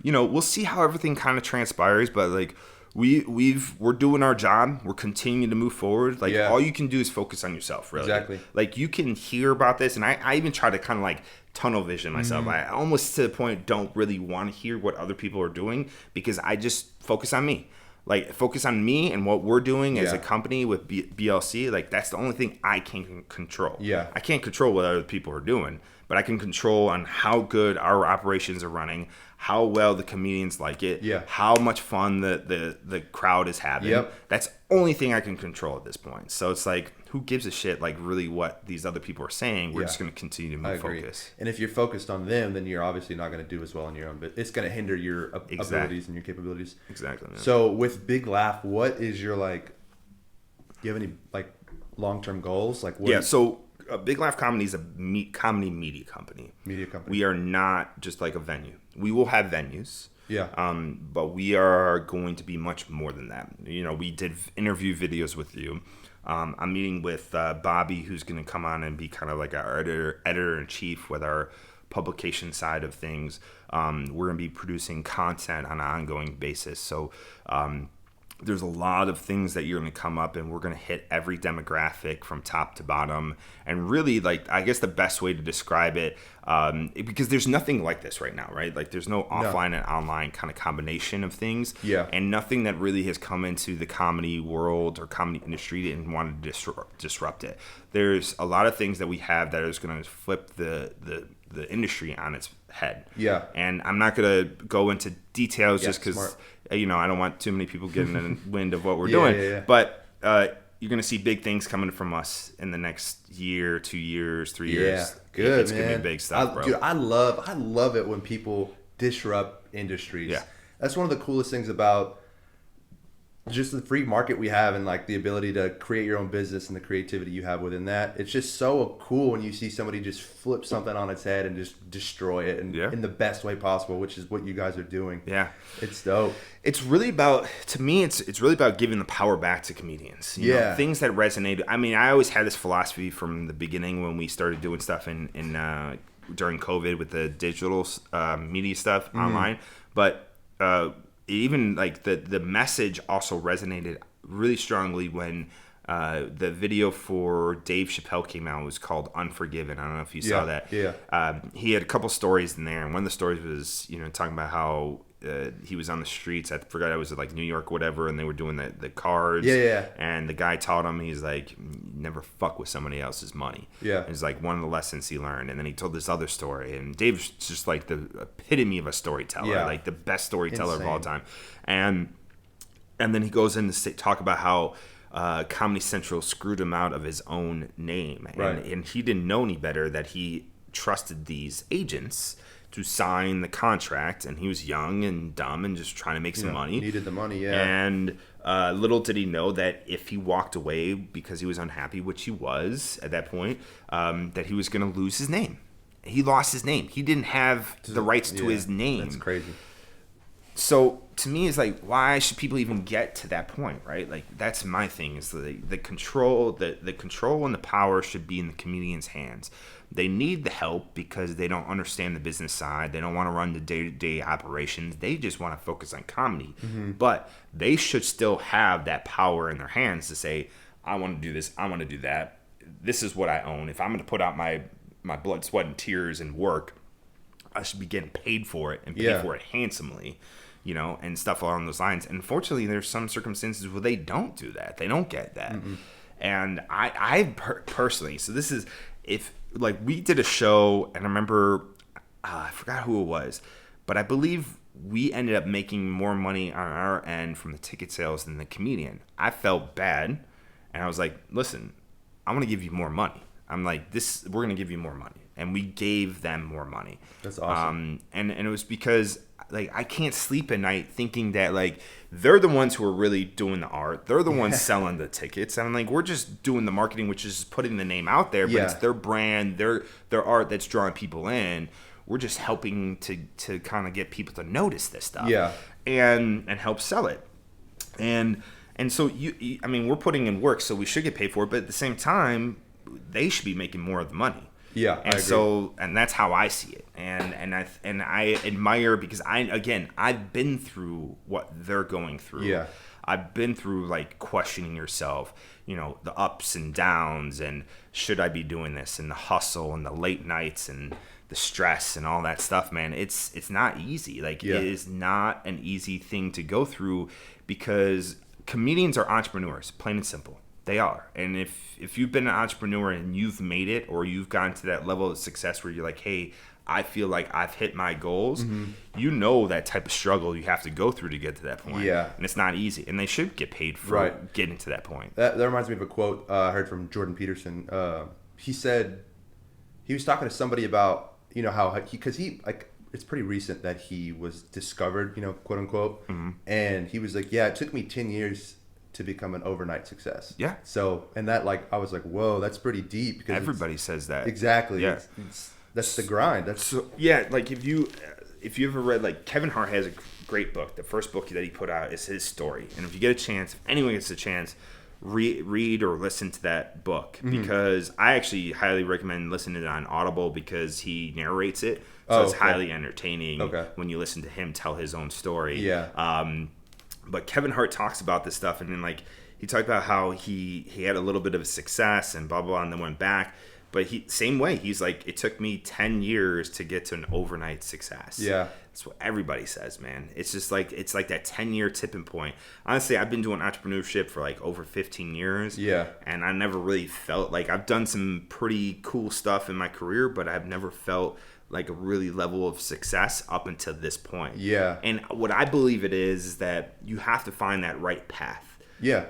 we'll see how everything kind of transpires, but like, we're doing our job. We're continuing to move forward. Like all you can do is focus on yourself, really.
Exactly.
Like you can hear about this, and I even try to kind of like tunnel vision myself. I almost to the point don't really want to hear what other people are doing, because I just focus on me. Like focus on me and what we're doing as a company with BLC. Like that's the only thing I can control.
Yeah.
I can't control what other people are doing, but I can control on how good our operations are running, how well the comedians like it, how much fun the crowd is having.
Yep.
That's the only thing I can control at this point. So it's like, who gives a shit, like really what these other people are saying? We're just going to continue to move focus.
And if you're focused on them, then you're obviously not going to do as well on your own, but it's going to hinder your abilities and your capabilities.
Exactly. Man.
So with Big Laugh, what is your do you have any long-term goals?
So Big Laugh Comedy is a comedy media company. We are not just like a venue. We will have venues.
Yeah.
But we are going to be much more than that. We did interview videos with you. I'm meeting with Bobby, who's going to come on and be kind of like our editor-in-chief with our publication side of things. We're going to be producing content on an ongoing basis. So there's a lot of things that you're going to come up, and we're going to hit every demographic from top to bottom. And really, I guess the best way to describe it, because there's nothing like this right now, right? Like there's no offline and online kind of combination of things.
Yeah.
And nothing that really has come into the comedy world or comedy industry and wanted to disrupt it. There's a lot of things that we have that is going to flip the the industry on its head.
Yeah.
And I'm not gonna go into details just because
smart.
I don't want too many people getting in the wind of what we're doing.
Yeah.
But you're gonna see big things coming from us in the next year, 2 years, 3 years.
Yeah, good,
It's
man.
gonna be big stuff, bro.
Dude, I love it when people disrupt industries.
Yeah.
That's one of the coolest things about just the free market we have, and like the ability to create your own business and the creativity you have within that. It's just so cool when you see somebody just flip something on its head and just destroy it in the best way possible, which is what you guys are doing.
Yeah.
It's dope.
It's really about, to me, it's really about giving the power back to comedians. You know, things that resonate. I mean, I always had this philosophy from the beginning when we started doing stuff in during COVID with the digital media stuff online. But even like the message also resonated really strongly when the video for Dave Chappelle came out. It was called Unforgiven. I don't know if you saw that.
Yeah.
He had a couple stories in there, and one of the stories was, talking about how he was on the streets. I forgot, it was like New York or whatever, and they were doing the cards.
Yeah.
And the guy taught him, he's like, never fuck with somebody else's money.
Yeah.
It's like one of the lessons he learned. And then he told this other story, and Dave's just like the epitome of a storyteller, like the best storyteller of all time. And then he goes in to talk about how Comedy Central screwed him out of his own name. And he didn't know any better that he trusted these agents to sign the contract, and he was young and dumb and just trying to make some money.
Needed the money,
And little did he know that if he walked away because he was unhappy, which he was at that point, that he was going to lose his name. He lost his name. He didn't have the rights to his name.
That's crazy.
So to me, it's like, why should people even get to that point, right? Like, that's my thing, is the control, the control and the power should be in the comedian's hands. They need the help because they don't understand the business side. They don't want to run the day-to-day operations. They just want to focus on comedy. But they should still have that power in their hands to say, I want to do this, I want to do that. This is what I own. If I'm going to put out my blood, sweat, and tears and work, I should be getting paid for it and paid for it handsomely, and stuff along those lines. And unfortunately, there's some circumstances where they don't do that. They don't get that. And I personally, so this is, if like we did a show, and I remember, I forgot who it was, but I believe we ended up making more money on our end from the ticket sales than the comedian. I felt bad, and I was like, listen, I want to give you more money. I'm like, we're going to give you more money. And we gave them more money.
That's awesome.
And it was because, like, I can't sleep at night thinking that, like, they're the ones who are really doing the art. They're the ones selling the tickets. And I'm like, we're just doing the marketing, which is putting the name out there, but it's their brand, their art that's drawing people in. We're just helping to kind of get people to notice this stuff. And help sell it. And so I mean, we're putting in work, so we should get paid for it, but at the same time, they should be making more of the money. And so, and that's how I see it. And I admire, because I've been through what they're going through. I've been through, like, questioning yourself, the ups and downs, and should I be doing this, and the hustle and the late nights and the stress and all that stuff, man. It's not easy. Like, it is not an easy thing to go through, because comedians are entrepreneurs, plain and simple. They are. And if you've been an entrepreneur and you've made it, or you've gotten to that level of success where you're like, hey, I feel like I've hit my goals, that type of struggle you have to go through to get to that point. And it's not easy. And they should get paid for getting to that point.
That reminds me of a quote I heard from Jordan Peterson. He said, he was talking to somebody about, how because it's pretty recent that he was discovered, quote unquote. And he was like, it took me 10 years to become an overnight success. So, and that, like, I was like, whoa, that's pretty deep. Because
everybody says that.
Exactly. That's the grind.
Like, if you ever read, like, Kevin Hart has a great book. The first book that he put out is his story. And if you get a chance, if anyone gets a chance, read or listen to that book, because I actually highly recommend listening to it on Audible, because he narrates it. So it's highly entertaining when you listen to him tell his own story. But Kevin Hart talks about this stuff, and then, like, he talked about how he had a little bit of success and blah, blah, blah, and then went back. But same way, he's like, it took me 10 years to get to an overnight success. That's what everybody says, man. It's just like, it's like that 10-year tipping point. Honestly, I've been doing entrepreneurship for like over 15 years. And I never really felt like, I've done some pretty cool stuff in my career, but I've never felt like a really level of success up until this point.
Yeah.
And what I believe it is that you have to find that right path.
Yeah.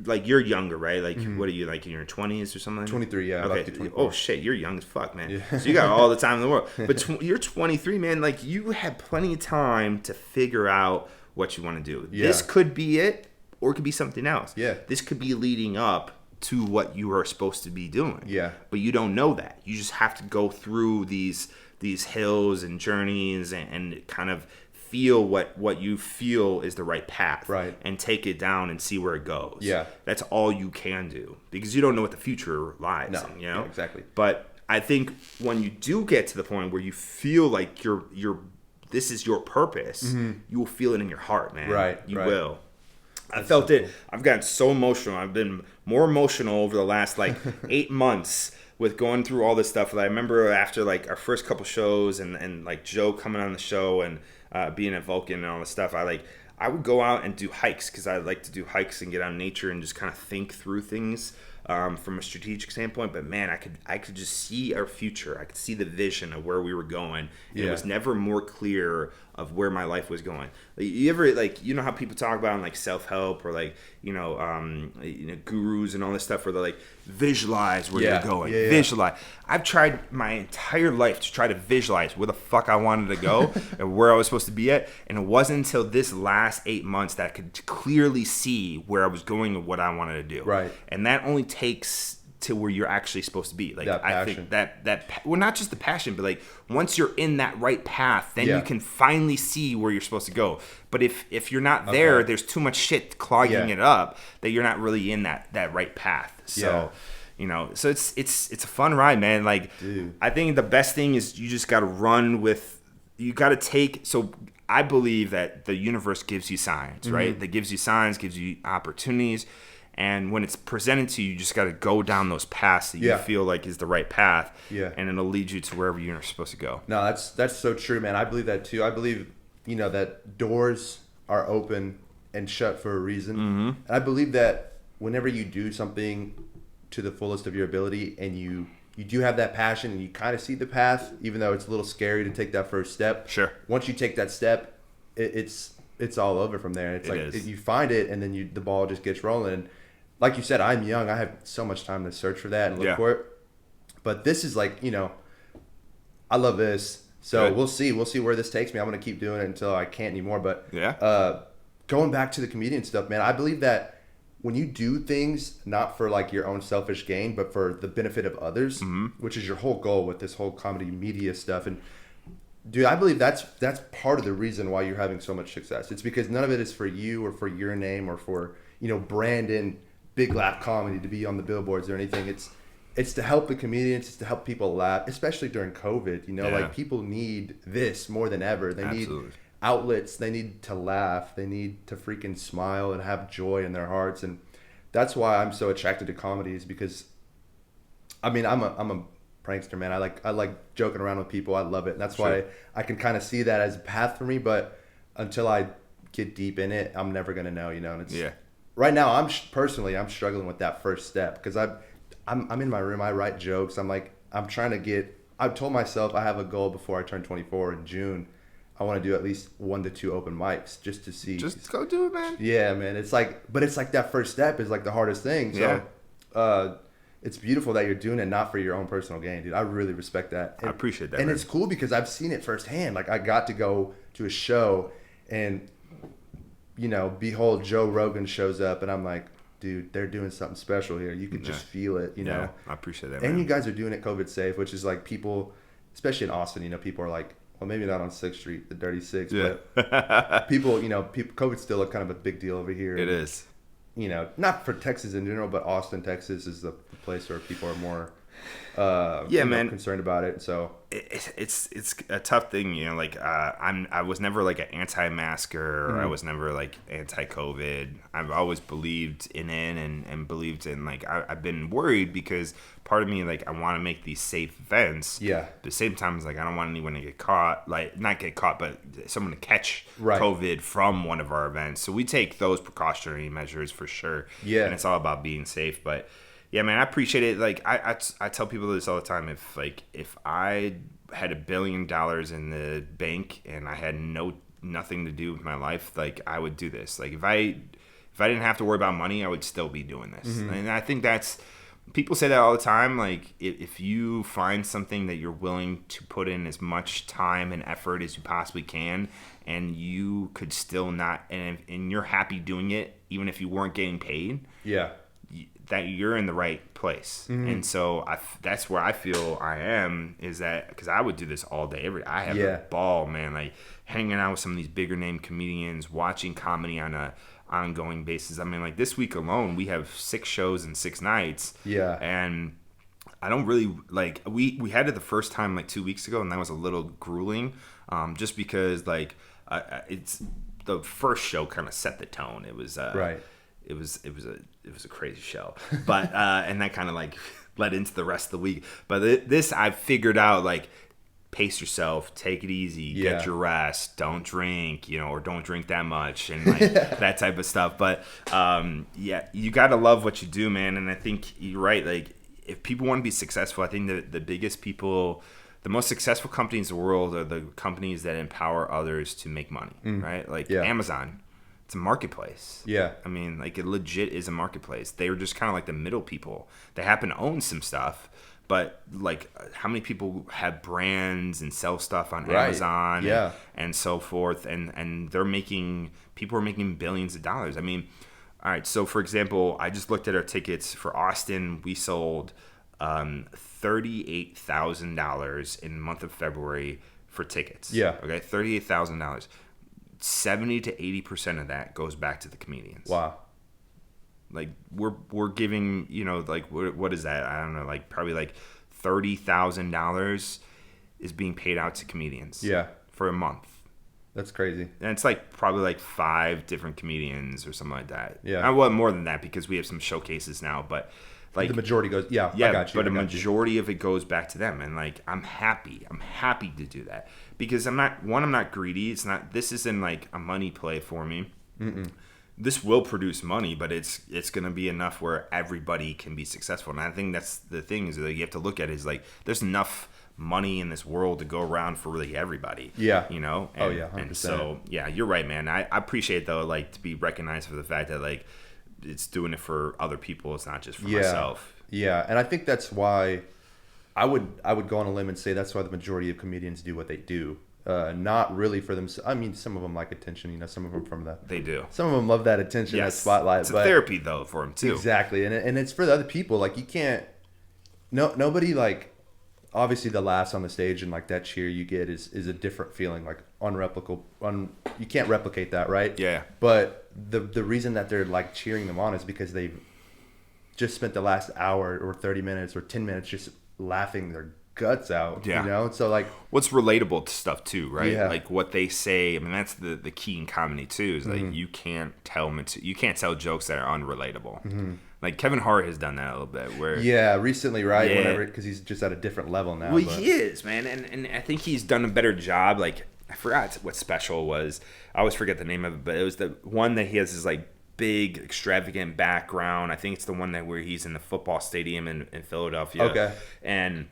Like you're younger, right? Like what are you, like in your 20s or something?
23, yeah.
Okay. Oh shit, you're young as fuck, man. Yeah. So you got all the time in the world. But you're 23, man. Like you had plenty of time to figure out what you want to do. Yeah. This could be it, or it could be something else.
Yeah.
This could be leading up to what you are supposed to be doing.
Yeah.
But you don't know that. You just have to go through these hills and journeys and kind of feel what you feel is the right path.
Right.
And take it down and see where it goes.
Yeah.
That's all you can do because you don't know what the future lies in, you know?
Yeah, exactly.
But I think when you do get to the point where you feel like this is your purpose, you will feel it in your heart, man.
Right.
You will. I felt it. I've gotten so emotional. I've been more emotional over the last 8 months with going through all this stuff. I remember after like our first couple shows and like Joe coming on the show and being at Vulcan and all this stuff, I would go out and do hikes because I like to do hikes and get out in nature and just kind of think through things from a strategic standpoint. But man, I could just see our future. I could see the vision of where we were going. And it was never more clear of where my life was going. Like, you ever you know how people talk about in like self-help or like gurus and all this stuff where they're like visualize where you're going. Visualize. I've tried my entire life to try to visualize where the fuck I wanted to go and where I was supposed to be at, and it wasn't until this last 8 months that I could clearly see where I was going and what I wanted to do.
Right.
And that only takes to where you're actually supposed to be. Like
that
I think that well, not just the passion, but like once you're in that right path, then you can finally see where you're supposed to go. But if you're not there, there's too much shit clogging it up that you're not really in that right path. So so it's a fun ride, man. Like, dude, I think the best thing is you just got to run with. You got to take. So I believe that the universe gives you signs, right? That gives you signs, gives you opportunities. And when it's presented to you, you just got to go down those paths that you feel like is the right path. Yeah. And it'll lead you to wherever you're supposed to go.
No, that's so true, man. I believe that too. I believe, that doors are open and shut for a reason. And I believe that whenever you do something to the fullest of your ability and you do have that passion and you kind of see the path, even though it's a little scary to take that first step.
Sure.
Once you take that step, it's all over from there. It's you find it and then the ball just gets rolling. Like you said, I'm young. I have so much time to search for that and look for it. But this is like, I love this. So we'll see. We'll see where this takes me. I'm going to keep doing it until I can't anymore. But going back to the comedian stuff, man, I believe that when you do things not for like your own selfish gain, but for the benefit of others, which is your whole goal with this whole comedy media stuff. And dude, I believe that's part of the reason why you're having so much success. It's because none of it is for you or for your name or for, Brandon Big Laugh Comedy to be on the billboards or anything. It's to help the comedians. It's to help people laugh, especially during COVID. Like people need this more than ever. They need outlets. They need to laugh. They need to freaking smile and have joy in their hearts. And that's why I'm so attracted to comedies because, I'm a prankster, man. I like joking around with people. I love it. And that's why I can kind of see that as a path for me. But until I get deep in it, I'm never gonna know. And it's right now, I'm struggling with that first step because I'm in my room. I write jokes. I've told myself I have a goal before I turn 24 in June. I want to do at least 1 to 2 open mics just to see.
Just go do it, man.
Yeah, man. It's like that first step is like the hardest thing. So, it's beautiful that you're doing it not for your own personal gain, dude. I really respect that.
I appreciate that.
And
man.
It's cool because I've seen it firsthand. Like I got to go to a show and behold, Joe Rogan shows up, and I'm like, dude, they're doing something special here. You could just feel it,
Yeah, I appreciate that,
And
man.
you guys are doing it COVID safe, which is like people, especially in Austin, people are like, well, maybe not on 6th Street, the Dirty Six, but people, COVID's still kind of a big deal over here.
It is.
Not for Texas in general, but Austin, Texas is the place where people are more concerned about it. So
it's a tough thing, I was never like an anti-masker or I was never like anti-COVID. I've always believed in it and believed in like I've been worried because part of me like I want to make these safe events. Yeah. But at the same time it's like I don't want anyone to get caught, like not get caught, but someone to catch COVID from one of our events. So we take those precautionary measures for sure. Yeah. And it's all about being safe, but yeah, man, I appreciate it. Like I tell people this all the time. If I had $1 billion in the bank and I had nothing to do with my life, like I would do this. Like if I didn't have to worry about money, I would still be doing this. And I think that's, people say that all the time. Like if you find something that you're willing to put in as much time and effort as you possibly can, and you could still not, and you're happy doing it, even if you weren't getting paid.
Yeah.
That you're in the right place. And so that's where I feel I am, is that because I would do this all day. I have a ball, man, like hanging out with some of these bigger name comedians, watching comedy on a ongoing basis. I mean, like this week alone, we have 6 shows and 6 nights. Yeah. And I don't really like, we had it the first time like 2 weeks ago, and that was a little grueling, just because like it's the first show kind of set the tone. It was right. It was a crazy show, but and that kind of like led into the rest of the week. But this I've figured out, like, pace yourself, take it easy, get your rest, don't drink, or don't drink that much, and like that type of stuff. But you gotta love what you do, man. And I think you're right. Like if people want to be successful, I think the most successful companies in the world are the companies that empower others to make money, right? Like Amazon. It's a marketplace. Yeah. I mean, like, it legit is a marketplace. They're just kind of like the middle people. They happen to own some stuff, but like, how many people have brands and sell stuff on Amazon and so forth? And people are making billions of dollars. I mean, all right. So for example, I just looked at our tickets for Austin. We sold $38,000 in the month of February for tickets. Yeah. Okay. $38,000. 70 to 80% of that goes back to the comedians. Wow. Like we're giving, like what is that? I don't know, like probably like $30,000 is being paid out to comedians. Yeah. For a month.
That's crazy.
And it's like probably like 5 different comedians or something like that. Yeah. Well, more than that, because we have some showcases now, but like
the majority goes, I got you.
But a majority of it goes back to them, and like I'm happy to do that, because I'm not greedy. This isn't like a money play for me. This will produce money, but it's gonna be enough where everybody can be successful. And I think that's the thing, is that you have to look at it, is like there's enough money in this world to go around for really everybody. Yeah. And,
100%.
And so you're right, man. I appreciate, though, like, to be recognized for the fact that like it's doing it for other people. It's not just for myself.
Yeah. And I think that's why I would go on a limb and say that's why the majority of comedians do what they do. Not really for them. I mean, some of them like attention, some of them
they do.
Some of them love that attention, that spotlight.
It's a therapy, though, for them too.
Exactly. And it's for the other people. Like, you can't, nobody, like, obviously the laughs on the stage and like that cheer you get is a different feeling, like unreplicable. You can't replicate that, right? Yeah. But the reason that they're like cheering them on is because they've just spent the last hour or 30 minutes or 10 minutes just laughing their guts out. Yeah. So like,
what's relatable to stuff too, right? Yeah. Like what they say. I mean, that's the key in comedy too. Is like you can't tell jokes that are unrelatable. Like Kevin Hart has done that a little bit. Where
recently, right? Yeah. Whatever, because he's just at a different level now.
Well, he is, man, and I think he's done a better job. Like, I forgot what special was. I always forget the name of it, but it was the one that he has this like big extravagant background. I think it's the one where he's in the football stadium in Philadelphia. Okay. And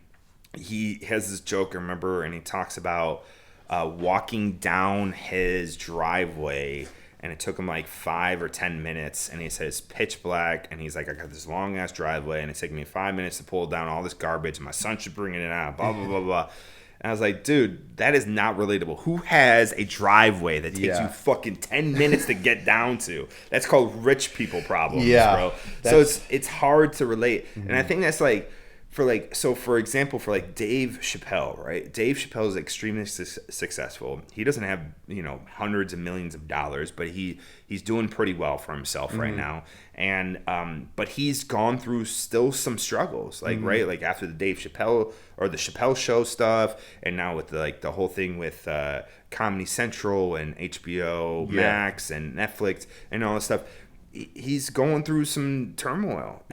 he has this joke, I remember, and he talks about walking down his driveway. And it took him like 5 or 10 minutes. And he said it's pitch black. And he's like, I got this long ass driveway. And it's taking me 5 minutes to pull down all this garbage. And my son should bring it out. Blah, blah, blah, blah. And I was like, dude, that is not relatable. Who has a driveway that takes you fucking 10 minutes to get down to? That's called rich people problems, bro. So it's hard to relate. And I think that's like, for example, for like Dave Chappelle, right? Dave Chappelle is extremely successful. He doesn't have, hundreds of millions of dollars, but he's doing pretty well for himself right now. And but he's gone through still some struggles, like right, like after the Dave Chappelle or the Chappelle Show stuff, and now with the whole thing with Comedy Central and HBO Max and Netflix and all this stuff. He's going through some turmoil.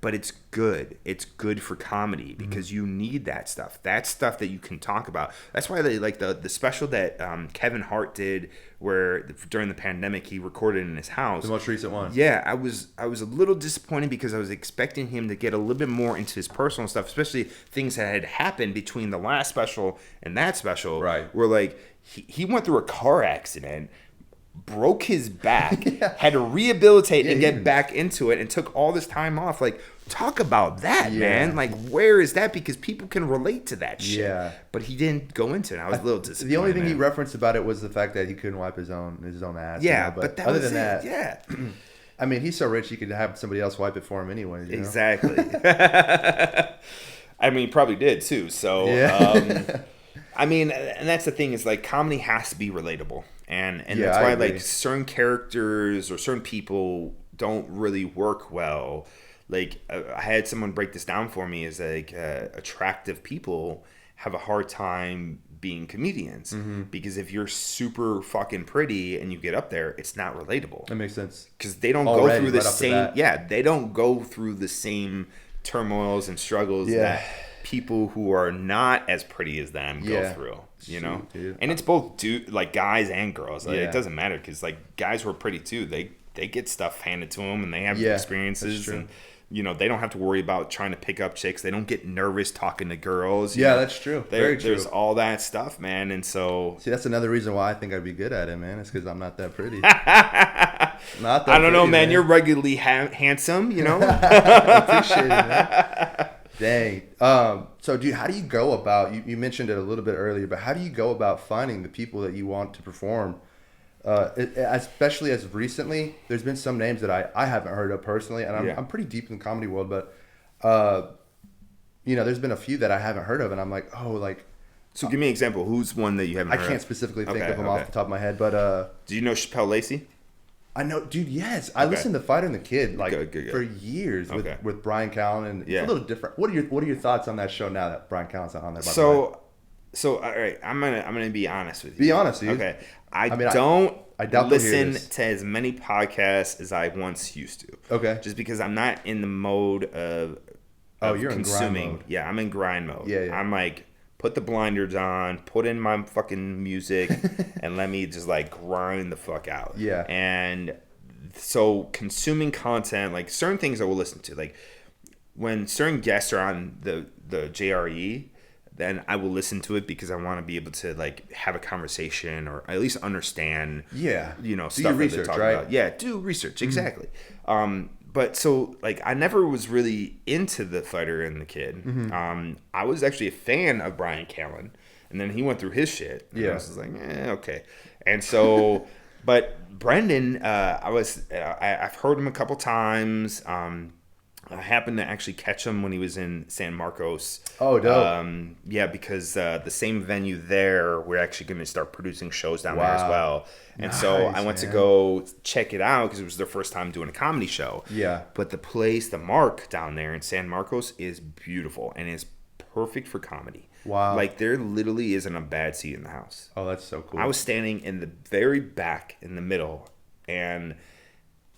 but it's good. It's good for comedy because you need that stuff. That's stuff that you can talk about. That's why they like the special that Kevin Hart did, where during the pandemic he recorded in his house.
The most recent one.
Yeah, I was a little disappointed because I was expecting him to get a little bit more into his personal stuff, especially things that had happened between the last special and that special.
Right.
Where like he went through a car accident, broke his back, had to rehabilitate and get back into it, and took all this time off. Like, talk about that, man. Like, where is that? Because people can relate to that shit. Yeah. But he didn't go into it. I was a little disappointed.
The only thing he referenced about it was the fact that he couldn't wipe his own ass.
Yeah,
you know?
but that
other
was
than that,
yeah.
I mean, he's so rich he could have somebody else wipe it for him anyway. You know?
Exactly. I mean, he probably did too. So, I mean, and that's the thing is like comedy has to be relatable. And that's why like certain characters or certain people don't really work well. Like I had someone break this down for me is like attractive people have a hard time being comedians because if you're super fucking pretty and you get up there, it's not relatable.
That makes sense.
Because they don't go through the same. Yeah, they don't go through the same turmoils and struggles that people who are not as pretty as them go through. You know, dude. And it's both like guys and girls. Like, it doesn't matter because like guys who are pretty too, they get stuff handed to them and they have experiences and you know they don't have to worry about trying to pick up chicks. They don't get nervous talking to girls.
Yeah, that's true. Very true.
There's all that stuff, man. And so
see, that's another reason why I think I'd be good at it, man. It's because I'm not that pretty. I
don't know, man. You're regularly handsome, you know.
Appreciate it, man. Dang. So, dude, how do you go about, you mentioned it a little bit earlier, but how do you go about finding the people that you want to perform? Especially as recently, there's been some names that I haven't heard of personally, and I'm pretty deep in the comedy world, but, you know, there's been a few that I haven't heard of, and I'm like, oh, like.
So give me an example. Who's one that you haven't heard of?
I can't specifically think of them off the top of my head, but.
Do you know Chappelle Lacey?
I know, dude. Yes, I listened to Fighter and the Kid like for years with Brian Callen, and it's a little different. What are your thoughts on that show now that Brian Callen's not on there?
So all right, I'm gonna be honest with you.
Be honest, dude.
Okay, I don't listen to as many podcasts as I once used to.
Okay,
just because I'm not in the mode of
you're
consuming.
In grind mode.
Yeah, I'm in grind mode.
Yeah.
I'm like. Put the blinders on, put in my fucking music, and let me just like grind the fuck out.
Yeah.
And so consuming content, like certain things I will listen to, like when certain guests are on the JRE, then I will listen to it because I want to be able to like have a conversation or at least understand.
Yeah.
You know,
do
stuff
your
that they're
research,
talking
right?
about. Yeah, do research exactly. But so like I never was really into the Fighter and the Kid. I was actually a fan of Brian Callen, and then he went through his shit. And I was just like, okay. And so, but Brendan, I've heard him a couple times. I happened to actually catch him when he was in San Marcos.
Oh, dope.
Yeah, because the same venue there, we're actually going to start producing shows down there as well. And so I went to go check it out because it was their first time doing a comedy show.
Yeah.
But the place, the Mark down there in San Marcos is beautiful and is perfect for comedy.
Wow.
Like there literally isn't a bad seat in the house.
Oh, that's so cool.
I was standing in the very back in the middle and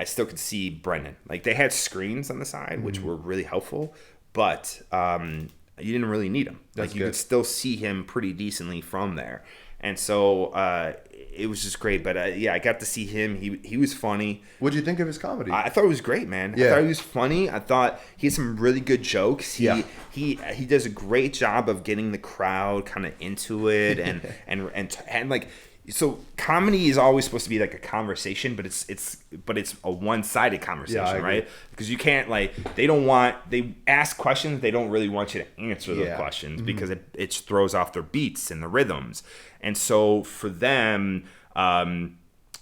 I still could see Brendan. Like they had screens on the side, which were really helpful, but you didn't really need them. Like you could still see him pretty decently from there. And so it was just great. But I got to see him. He was funny.
What'd you think of his comedy?
I thought it was great, man.
Yeah.
I thought he was funny. I thought he had some really good jokes. He does a great job of getting the crowd kind of into it and like. So comedy is always supposed to be like a conversation, but it's a one-sided conversation, right? Because you can't they ask questions, they don't really want you to answer those questions because it throws off their beats and the rhythms. And so for them,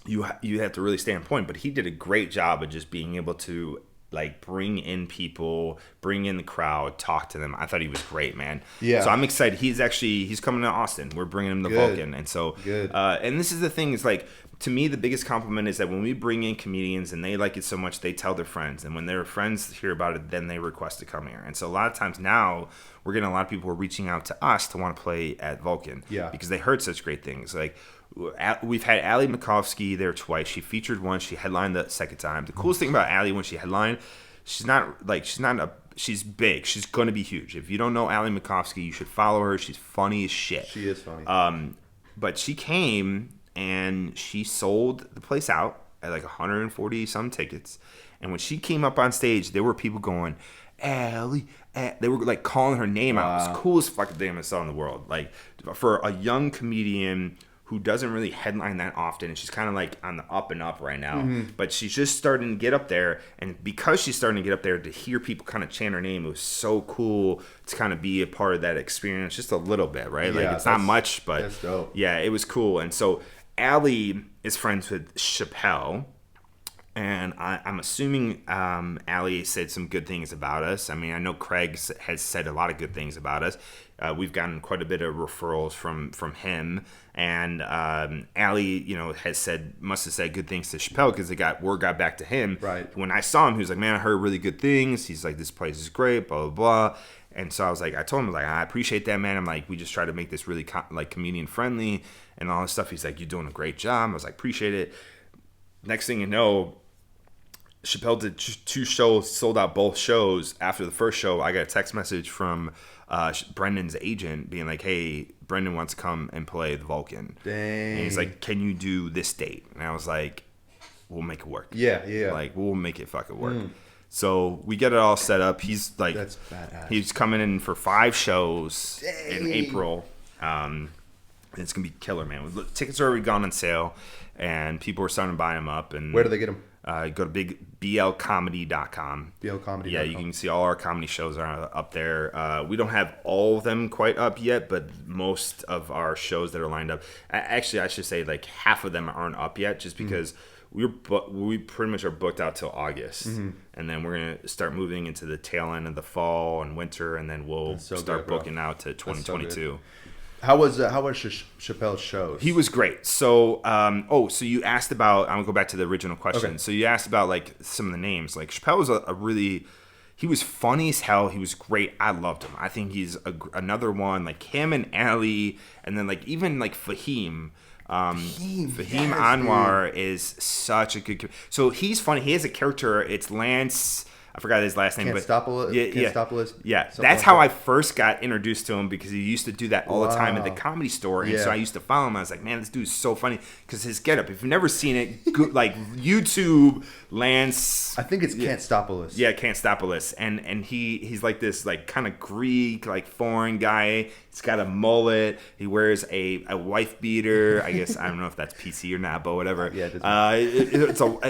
you have to really stay on point. But he did a great job of just being able to like bring in people, bring in the crowd, talk to them. I thought he was great, man. Yeah. So I'm excited. He's coming to Austin. We're bringing him to Vulcan. And so, and this is the thing is like, to me, the biggest compliment is that when we bring in comedians and they like it so much, they tell their friends. And when their friends hear about it, then they request to come here. And so a lot of times now we're getting a lot of people who are reaching out to us to want to play at Vulcan because they heard such great things. Like, we've had Allie Makovsky there twice. She featured once. She headlined the second time. The coolest thing about Allie when she headlined, she's big. She's gonna be huge. If you don't know Allie Makovsky, you should follow her. She's funny as shit.
She is funny.
But she came and she sold the place out at like 140 some tickets. And when she came up on stage, there were people going, Allie. They were like calling her name out. It was the coolest fucking thing I saw in the world. Like for a young comedian who doesn't really headline that often, and she's kind of like on the up and up right now, but she's just starting to get up there. And because she's starting to get up there, to hear people kind of chant her name, it was so cool to kind of be a part of that experience, just a little bit, right?
Yeah,
like it's not much, but
that's dope.
Yeah, it was cool. And so Allie is friends with Chappelle. And I'm assuming Allie said some good things about us. I mean, I know Craig has said a lot of good things about us. We've gotten quite a bit of referrals from him. And Allie, must have said good things to Chappelle because word got back to him.
Right.
When I saw him, he was like, man, I heard really good things. He's like, this place is great, blah, blah, blah. And so I told him, I appreciate that, man. I'm like, we just try to make this really comedian friendly and all this stuff. He's like, you're doing a great job. I was like, appreciate it. Next thing you know, Chappelle did 2 shows, sold out both shows. After the first show, I got a text message from Brendan's agent being like, hey, Brendan wants to come and play the Vulcan.
Dang.
And he's like, can you do this date? And I was like, we'll make it work.
Yeah.
Like, we'll make it fucking work. So we get it all set up. He's like,
that's badass.
He's coming in for 5 shows in April. It's going to be killer, man. Tickets are already gone on sale, and people are starting to buy them up. And
where do they get them?
Go to blcomedy.com.
blcomedy.com.
Yeah, you can see all our comedy shows are up there. We don't have all of them quite up yet, but most of our shows that are lined up, actually, I should say like half of them aren't up yet, just because we pretty much are booked out till August, and then we're gonna start moving into the tail end of the fall and winter, and then we'll start booking out to 2022.
How was Chappelle's shows?
He was great. So, so you asked about. I'm gonna go back to the original question. Okay. So you asked about like some of the names. Like Chappelle was he was funny as hell. He was great. I loved him. I think he's another one like him and Ali, and then like even like Fahim. Fahim Anwar is such a good. So he's funny. He has a character. It's Lance. I forgot his last name,
Canstopoulos.
Yeah, that's how I first got introduced to him, because he used to do that all the time at the Comedy Store, and so I used to follow him. I was like, man, this dude's so funny, because his getup. If you've never seen it, like YouTube Lance.
I think it's Canstopoulos.
Yeah, Canstopoulos, and he's like this like kind of Greek like foreign guy. He's got a mullet. He wears a wife beater. I guess I don't know if that's PC or not, but whatever. Yeah,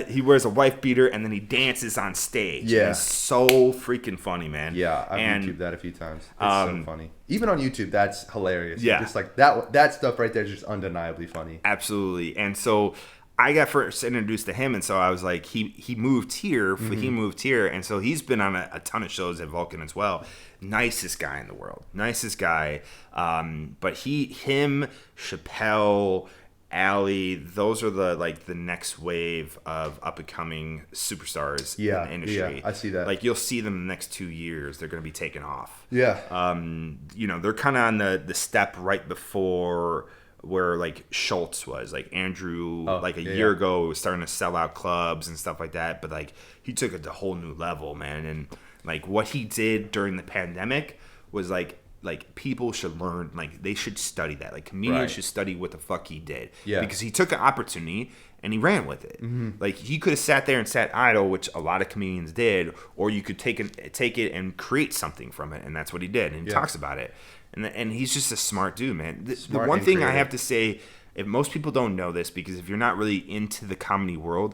he wears a wife beater, and then he dances on stage.
Yeah.
It's so freaking funny, man.
Yeah, I've YouTubed that a few times. It's so funny. Even on YouTube, that's hilarious.
Yeah.
Just like that stuff right there is just undeniably funny.
Absolutely. And so I got first introduced to him, and so I was like, he moved here. He moved here, and so he's been on a ton of shows at Vulcan as well. Nicest guy in the world. Nicest guy. But him, Chappelle, Allie, those are the next wave of up and coming superstars in the industry.
Yeah, I see that.
Like you'll see them in the next 2 years. They're going to be taking off.
Yeah.
They're kind of on the step right before where like Schultz was, like Andrew, a year ago was starting to sell out clubs and stuff like that. But like he took it to a whole new level, man. And like what he did during the pandemic was like people should learn, like they should study that. Like comedians should study what the fuck he did. Yeah. Because he took an opportunity and he ran with it. Like he could have sat there and sat idle, which a lot of comedians did, or you could take it and create something from it, and that's what he did. And he talks about it. And he's just a smart dude, man. The one thing I have to say, if most people don't know this, because if you're not really into the comedy world,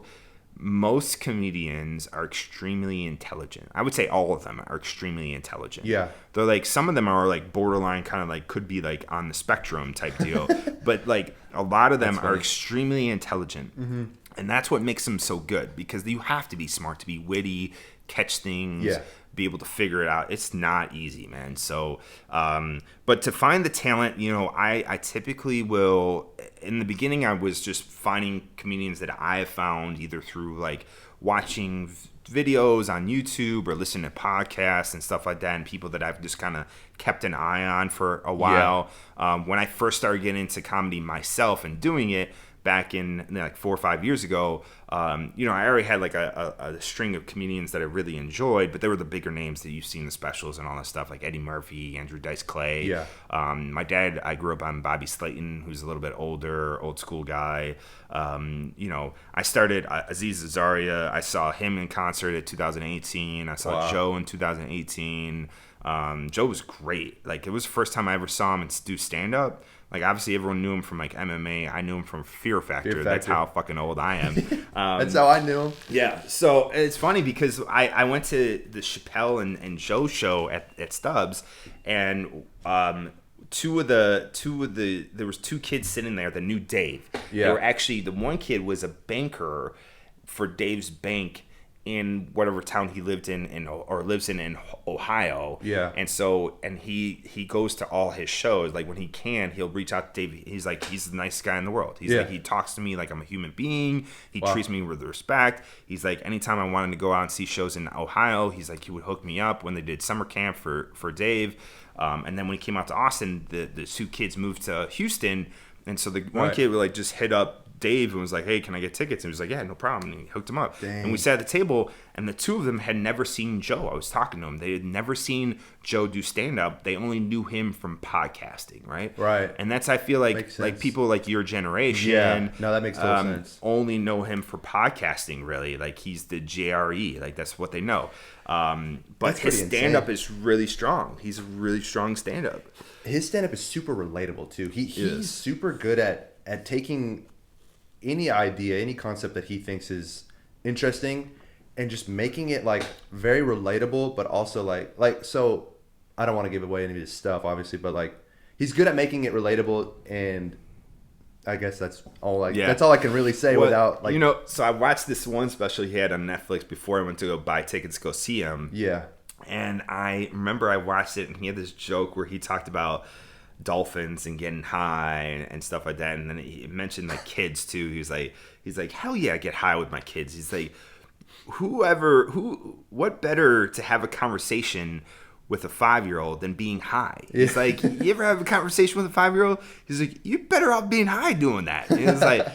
most comedians are extremely intelligent. I would say all of them are extremely intelligent. Yeah. They're like, some of them are like borderline, kind of like could be like on the spectrum type deal. But like a lot of them are extremely intelligent. And that's what makes them so good, because you have to be smart to be witty, catch things, be able to figure it out. It's not easy, man. So, but to find the talent, I typically will, in the beginning, I was just finding comedians that I have found either through like watching videos on YouTube or listening to podcasts and stuff like that, and people that I've just kind of kept an eye on for a while. When I first started getting into comedy myself and doing it, back in like 4 or 5 years ago, you know, I already had like a string of comedians that I really enjoyed, but they were the bigger names that you've seen in the specials and all that stuff, like Eddie Murphy, Andrew Dice Clay.
Yeah.
My dad, I grew up on Bobby Slayton, who's a little bit older, old school guy. You know, I started Aziz Ansari. I saw him in concert at 2018. I saw Joe in 2018. Joe was great. Like, it was the first time I ever saw him do stand up. Like, obviously everyone knew him from like MMA. I knew him from Fear Factor. That's how fucking old I am.
That's how I knew him.
Yeah. So it's funny because I went to the Chappelle and Joe show at Stubbs, and there was two kids sitting there that knew Dave.
Yeah.
They were actually, the one kid was a banker for Dave's bank in whatever town he lived in or lives in Ohio.
Yeah.
And so, and he goes to all his shows. Like, when he can, he'll reach out to Dave. He's like, he's the nicest guy in the world. He's like, he talks to me like I'm a human being. He treats me with respect. He's like, anytime I wanted to go out and see shows in Ohio, he's like, he would hook me up when they did summer camp for Dave. And then when he came out to Austin, the two kids moved to Houston. And so the one kid would like just hit up Dave and was like, hey, can I get tickets? And he was like, yeah, no problem. And he hooked him up.
Dang.
And we sat at the table, and the two of them had never seen Joe. I was talking to him. They had never seen Joe do stand-up. They only knew him from podcasting, right?
Right.
And that's, I feel like people like your generation,
No, that makes total sense.
only know him for podcasting, really. Like, he's the JRE. Like, that's what they know. But his stand-up is really strong. He's a really strong stand-up.
His stand-up is super relatable, too. He's super good at taking any idea, any concept that he thinks is interesting and just making it like very relatable, but also like so I don't want to give away any of his stuff, obviously, but like he's good at making it relatable, and I guess that's all that's all I can really say without like,
you know. So I watched this one special he had on Netflix before I went to go buy tickets to go see him.
Yeah.
And I remember I watched it, and he had this joke where he talked about dolphins and getting high and stuff like that, and then he mentioned like kids too. He's like hell yeah, I get high with my kids. He's like, what better to have a conversation with a 5-year-old than being high. He's like, you ever have a conversation with a 5-year-old? He's like, you're better off being high doing that. And it was like,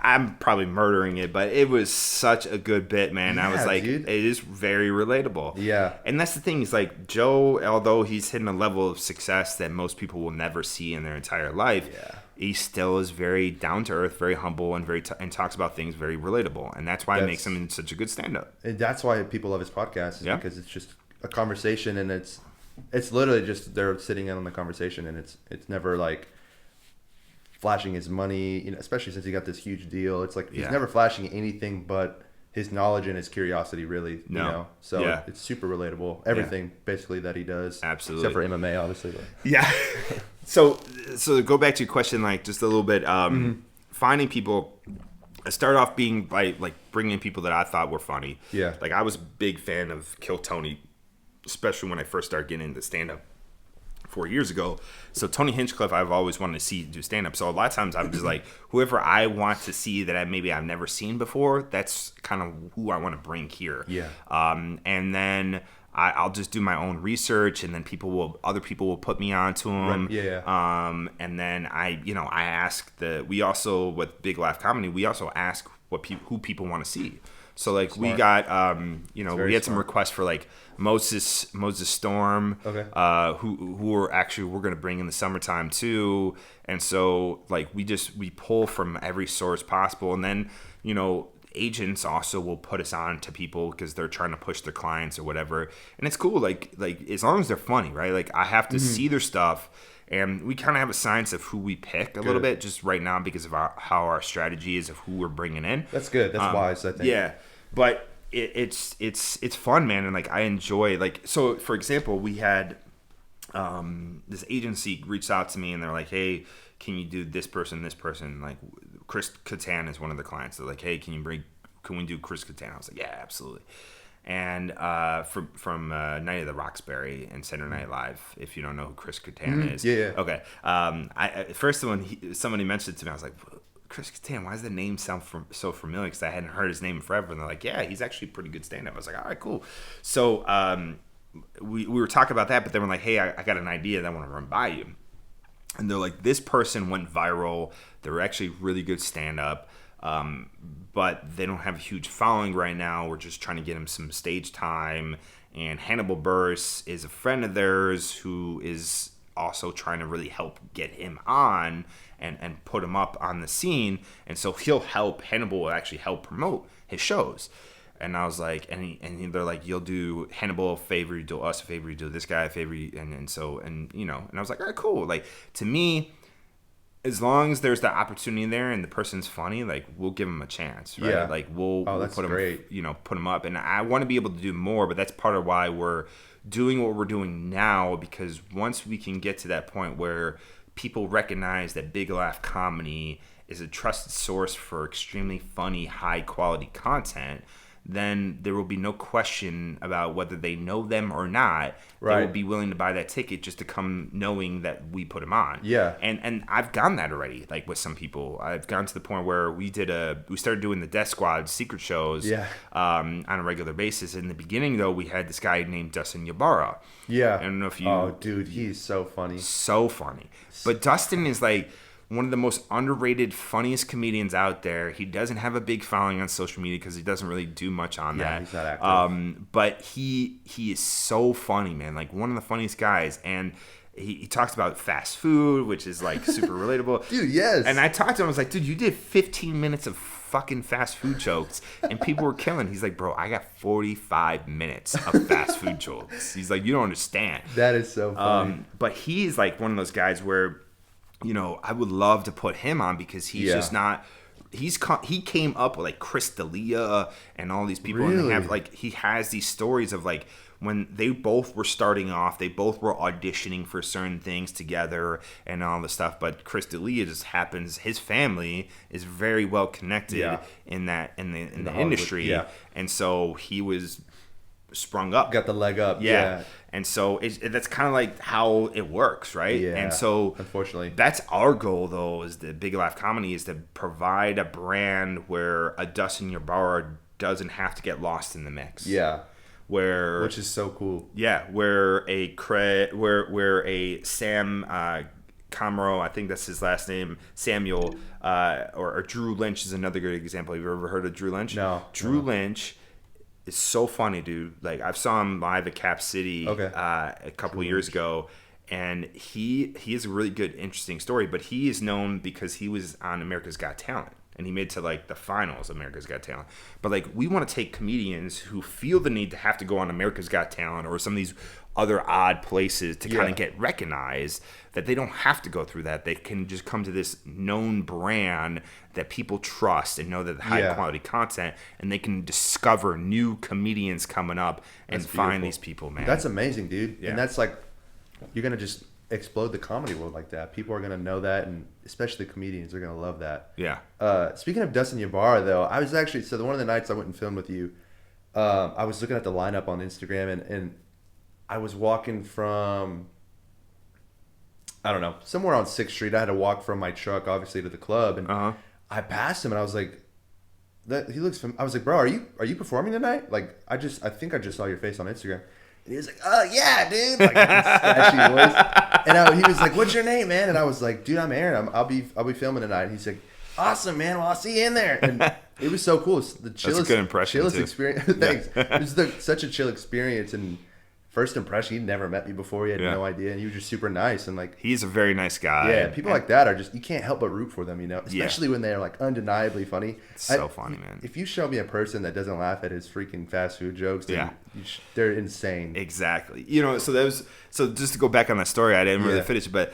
I'm probably murdering it, but it was such a good bit, man. I was like, dude, it is very relatable.
Yeah.
And that's the thing, is like Joe, although he's hitting a level of success that most people will never see in their entire life, he still is very down to earth, very humble, and and talks about things very relatable. And that's why it makes him such a good stand-up.
And that's why people love his podcast, is because it's just a conversation, and it's literally just they're sitting in on the conversation, and it's never like flashing his money, you know, especially since he got this huge deal. It's like he's never flashing anything but his knowledge and his curiosity, really. You know, so it's super relatable. Everything basically that he does,
absolutely,
except for MMA, obviously. But.
Yeah. So to go back to your question, like just a little bit, finding people. I started off being by like bringing people that I thought were funny. Yeah. Like I was a big fan of Kill Tony, especially when I first started getting into stand-up 4 years ago. So Tony Hinchcliffe, I've always wanted to see do stand-up. So a lot of times I'm just like, whoever I want to see that I've never seen before, that's kind of who I want to bring here. Yeah. And then I'll just do my own research, and then other people will put me onto them. Right. Yeah. And then I ask we also, with Big Laugh Comedy, we also ask who people want to see. So like smart. We got we had some requests for like Moses Storm, who we're gonna bring in the summertime too. And so like we pull from every source possible, and then agents also will put us on to people because they're trying to push their clients or whatever. And it's cool, like as long as they're funny, right? Like I have to see their stuff, and we kind of have a science of who we pick a little bit just right now because of how our strategy is of who we're bringing in. That's good. That's wise, I think. Yeah, but it's fun, man, and like I enjoy so. For example, we had this agency reached out to me, and they're like, "Hey, can you do this person, this person?" Like Chris Kattan is one of the clients. They're like, "Hey, can we do Chris Kattan?" I was like, "Yeah, absolutely." And from Night of the Roxbury and Saturday Night Live, if you don't know who Chris Kattan is. Yeah. Okay. First when somebody mentioned it to me, I was like, Chris Kattan, why does the name sound so familiar? Because I hadn't heard his name in forever. And they're like, yeah, he's actually a pretty good stand-up. I was like, all right, cool. So we were talking about that, but then we're like, hey, I got an idea that I want to run by you. And they're like, this person went viral. They're actually really good stand-up, but they don't have a huge following right now. We're just trying to get him some stage time. And Hannibal Buress is a friend of theirs who is also trying to really help get him on and put him up on the scene. And so Hannibal will actually help promote his shows. And I was like, and they're like, you'll do Hannibal a favor, you do us a favor, you do this guy a favor, and I was like, all right, cool. Like, to me, as long as there's the opportunity there and the person's funny, like, we'll give them a chance, right?
Yeah.
Like, we'll put
great.
them, put them up. And I want to be able to do more, but that's part of why we're doing what we're doing now, because once we can get to that point where people recognize that Big Laugh Comedy is a trusted source for extremely funny, high quality content, then there will be no question about whether they know them or not.
Right.
They will be willing to buy that ticket just to come knowing that we put them on.
Yeah.
And I've gotten that already, like, with some people. I've gotten to the point where we started doing the Death Squad secret shows on a regular basis. In the beginning, though, we had this guy named Dustin Ybarra.
Yeah.
I don't know if you...
Oh, dude, he's so funny.
So funny. But Dustin is, like, one of the most underrated, funniest comedians out there. He doesn't have a big following on social media because he doesn't really do much on that.
Yeah, he's not active.
But he is so funny, man. Like, one of the funniest guys. And he talks about fast food, which is, like, super relatable.
Dude, yes.
And I talked to him. I was like, dude, you did 15 minutes of fucking fast food jokes and people were killing. He's like, bro, I got 45 minutes of fast food jokes. He's like, you don't understand.
That is so funny.
But he's, like, one of those guys where, I would love to put him on because he's just not. He came up with, like, Chris D'Elia and all these people,
Really?
and he has these stories of, like, when they both were starting off, they both were auditioning for certain things together and all this stuff. But Chris D'Elia just happens. His family is very well connected in the industry, and so he was sprung up,
got the leg up. Yeah.
And so that's kind of like how it works, right?
Yeah.
And so,
unfortunately,
that's our goal, though, is the Big Laugh Comedy is to provide a brand where a Dustin Ybarra doesn't have to get lost in the mix.
Yeah.
Which
is so cool.
Yeah, where a Sam Comro, I think that's his last name, Samuel, or Drew Lynch is another good example. Have you ever heard of Drew Lynch?
No.
Drew Lynch is so funny, dude. Like, I saw him live at Cap City a couple of years ago, and he has a really good, interesting story. But he is known because he was on America's Got Talent, and he made to, like, the finals of America's Got Talent. But, like, we want to take comedians who feel the need to have to go on America's Got Talent or some of these other odd places to kind of get recognized, that they don't have to go through that. They can just come to this known brand that people trust and know that high quality content, and they can discover new comedians coming up and find these people, man.
That's amazing, dude.
Yeah.
And that's like, you're going to just explode the comedy world like that. People are going to know that, and especially comedians are going to love that.
Yeah.
Speaking of Dustin Ybarra, though, I was actually, one of the nights I went and filmed with you, I was looking at the lineup on Instagram, and I was walking from, I don't know, somewhere on 6th Street. I had to walk from my truck, obviously, to the club, and I passed him, and I was like, he looks I was like, bro, are you performing tonight? Like, I think I just saw your face on Instagram. And he was like, oh, yeah, dude. Like, scratchy voice. And he was like, what's your name, man? And I was like, dude, I'm Aaron. I'll be filming tonight. And he's like, awesome, man. Well, I'll see you in there. And it was so cool. It's the chillest,
that's a good impression,
chillest
too.
Experience. Thanks. It was such a chill experience. And first impression, he'd never met me before. He had no idea. And he was just super nice. And, like,
he's a very nice guy.
Yeah, people like that are just, you can't help but root for them, especially when they're, like, undeniably funny.
It's so funny, man.
If you show me a person that doesn't laugh at his freaking fast food jokes, then they're insane.
Exactly. So just to go back on that story, I didn't really finish it, but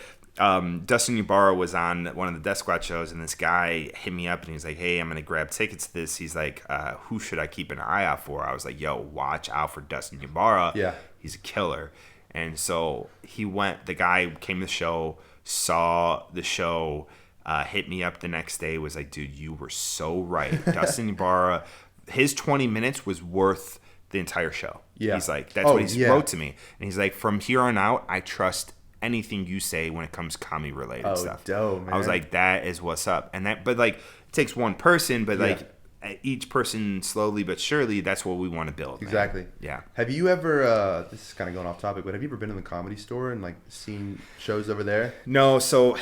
Dustin Ybarra was on one of the Death Squad shows, and this guy hit me up, and he's like, hey, I'm going to grab tickets to this. He's like, who should I keep an eye out for? I was like, yo, watch out for Dustin Ybarra.
Yeah.
He's a killer. And so the guy came to the show, saw the show, hit me up the next day, was like, dude, you were so right. Dustin Ybarra, his 20 minutes was worth the entire show. Yeah. He's like, that's what he wrote to me. And he's like, from here on out, I trust anything you say when it comes comedy related stuff.
Dope, man.
I was like, that is what's up. And but like, it takes one person, but like, each person slowly but surely, that's what we want to build.
Exactly.
Man. Yeah.
Have you ever, this is kind of going off topic, but have you ever been in the Comedy Store and like seen shows over there?
No, so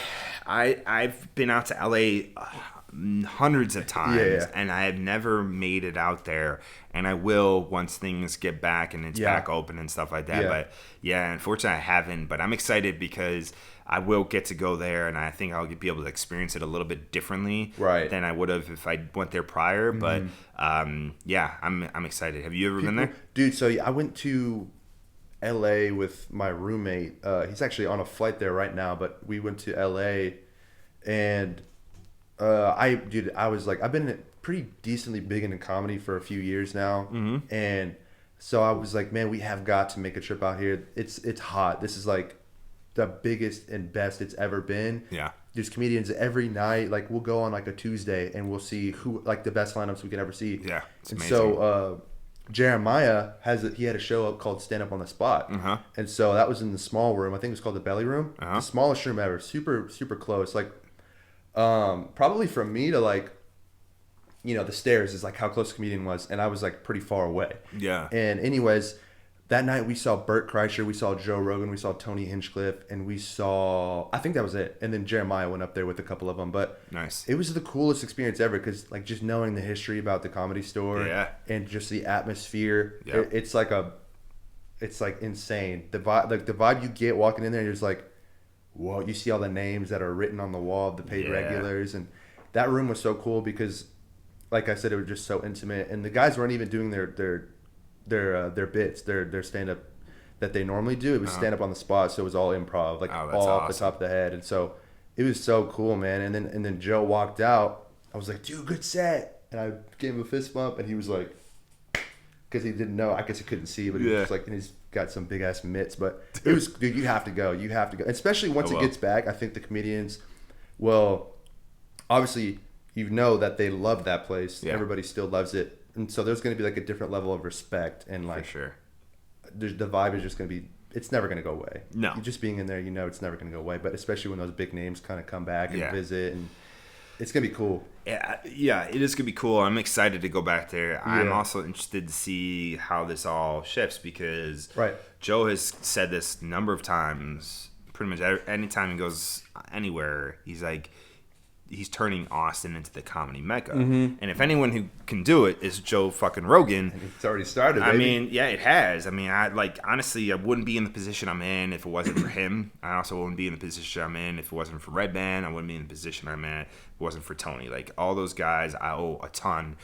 I've been out to LA hundreds of times, and I have never made it out there, and I will once things get back and it's back open and stuff like that. But yeah, unfortunately I haven't, but I'm excited because I will get to go there, and I think I'll be able to experience it a little bit differently than I would have if I went there prior. But yeah, I'm excited. Have you ever been there?
Dude, so I went to LA with my roommate. He's actually on a flight there right now, but we went to LA, and I was like, I've been pretty decently big into comedy for a few years now, and so I was like, man, we have got to make a trip out here. It's hot. This is like the biggest and best it's ever been.
Yeah,
there's comedians every night. Like we'll go on like a Tuesday and we'll see who like the best lineups we can ever see.
Yeah, it's
and
amazing.
So Jeremiah he had a show up called Stand Up on the Spot, and so that was in the small room. I think it was called the Belly Room, the smallest room ever. Super super close. Like probably from me to like, you know, the stairs is like how close the comedian was, and I was like pretty far away.
Yeah.
And anyways, that night we saw Bert Kreischer, we saw Joe Rogan, we saw Tony Hinchcliffe, and we saw, I think that was it. And then Jeremiah went up there with a couple of them. But
nice.
It was the coolest experience ever because like just knowing the history about the Comedy Store and just the atmosphere, it's like insane. The vibe you get walking in there, you're just like, whoa, you see all the names that are written on the wall of the paid regulars. And that room was so cool because, like I said, it was just so intimate. And the guys weren't even doing their bits, their stand up that they normally do. It was stand up on the spot, so it was all improv, like all off the top of the head. And so it was so cool, man. And then Joe walked out. I was like, dude, good set. And I gave him a fist bump, and he was like, because he didn't know. I guess he couldn't see, but he was like, and he's got some big ass mitts. But it was, dude, you have to go. You have to go. Especially once it gets back. I think the comedians, well, obviously, you know that they love that place. Yeah. Everybody still loves it. And so there's going to be like a different level of respect, and like,
for sure,
the vibe is just going to be, it's never going to go away.
No.
You're just being in there, you know, it's never going to go away. But especially when those big names kind of come back and visit, and it's going to be cool.
Yeah, it is going to be cool. I'm excited to go back there. Yeah. I'm also interested to see how this all shifts because Joe has said this a number of times. Pretty much anytime he goes anywhere, he's like, he's turning Austin into the comedy mecca. And if anyone who can do it is Joe fucking Rogan.
And it's already started, baby.
I mean, yeah, it has. I mean, honestly, I wouldn't be in the position I'm in if it wasn't for him. I also wouldn't be in the position I'm in if it wasn't for Red Band. I wouldn't be in the position I'm in if it wasn't for Tony. Like, all those guys, I owe a ton.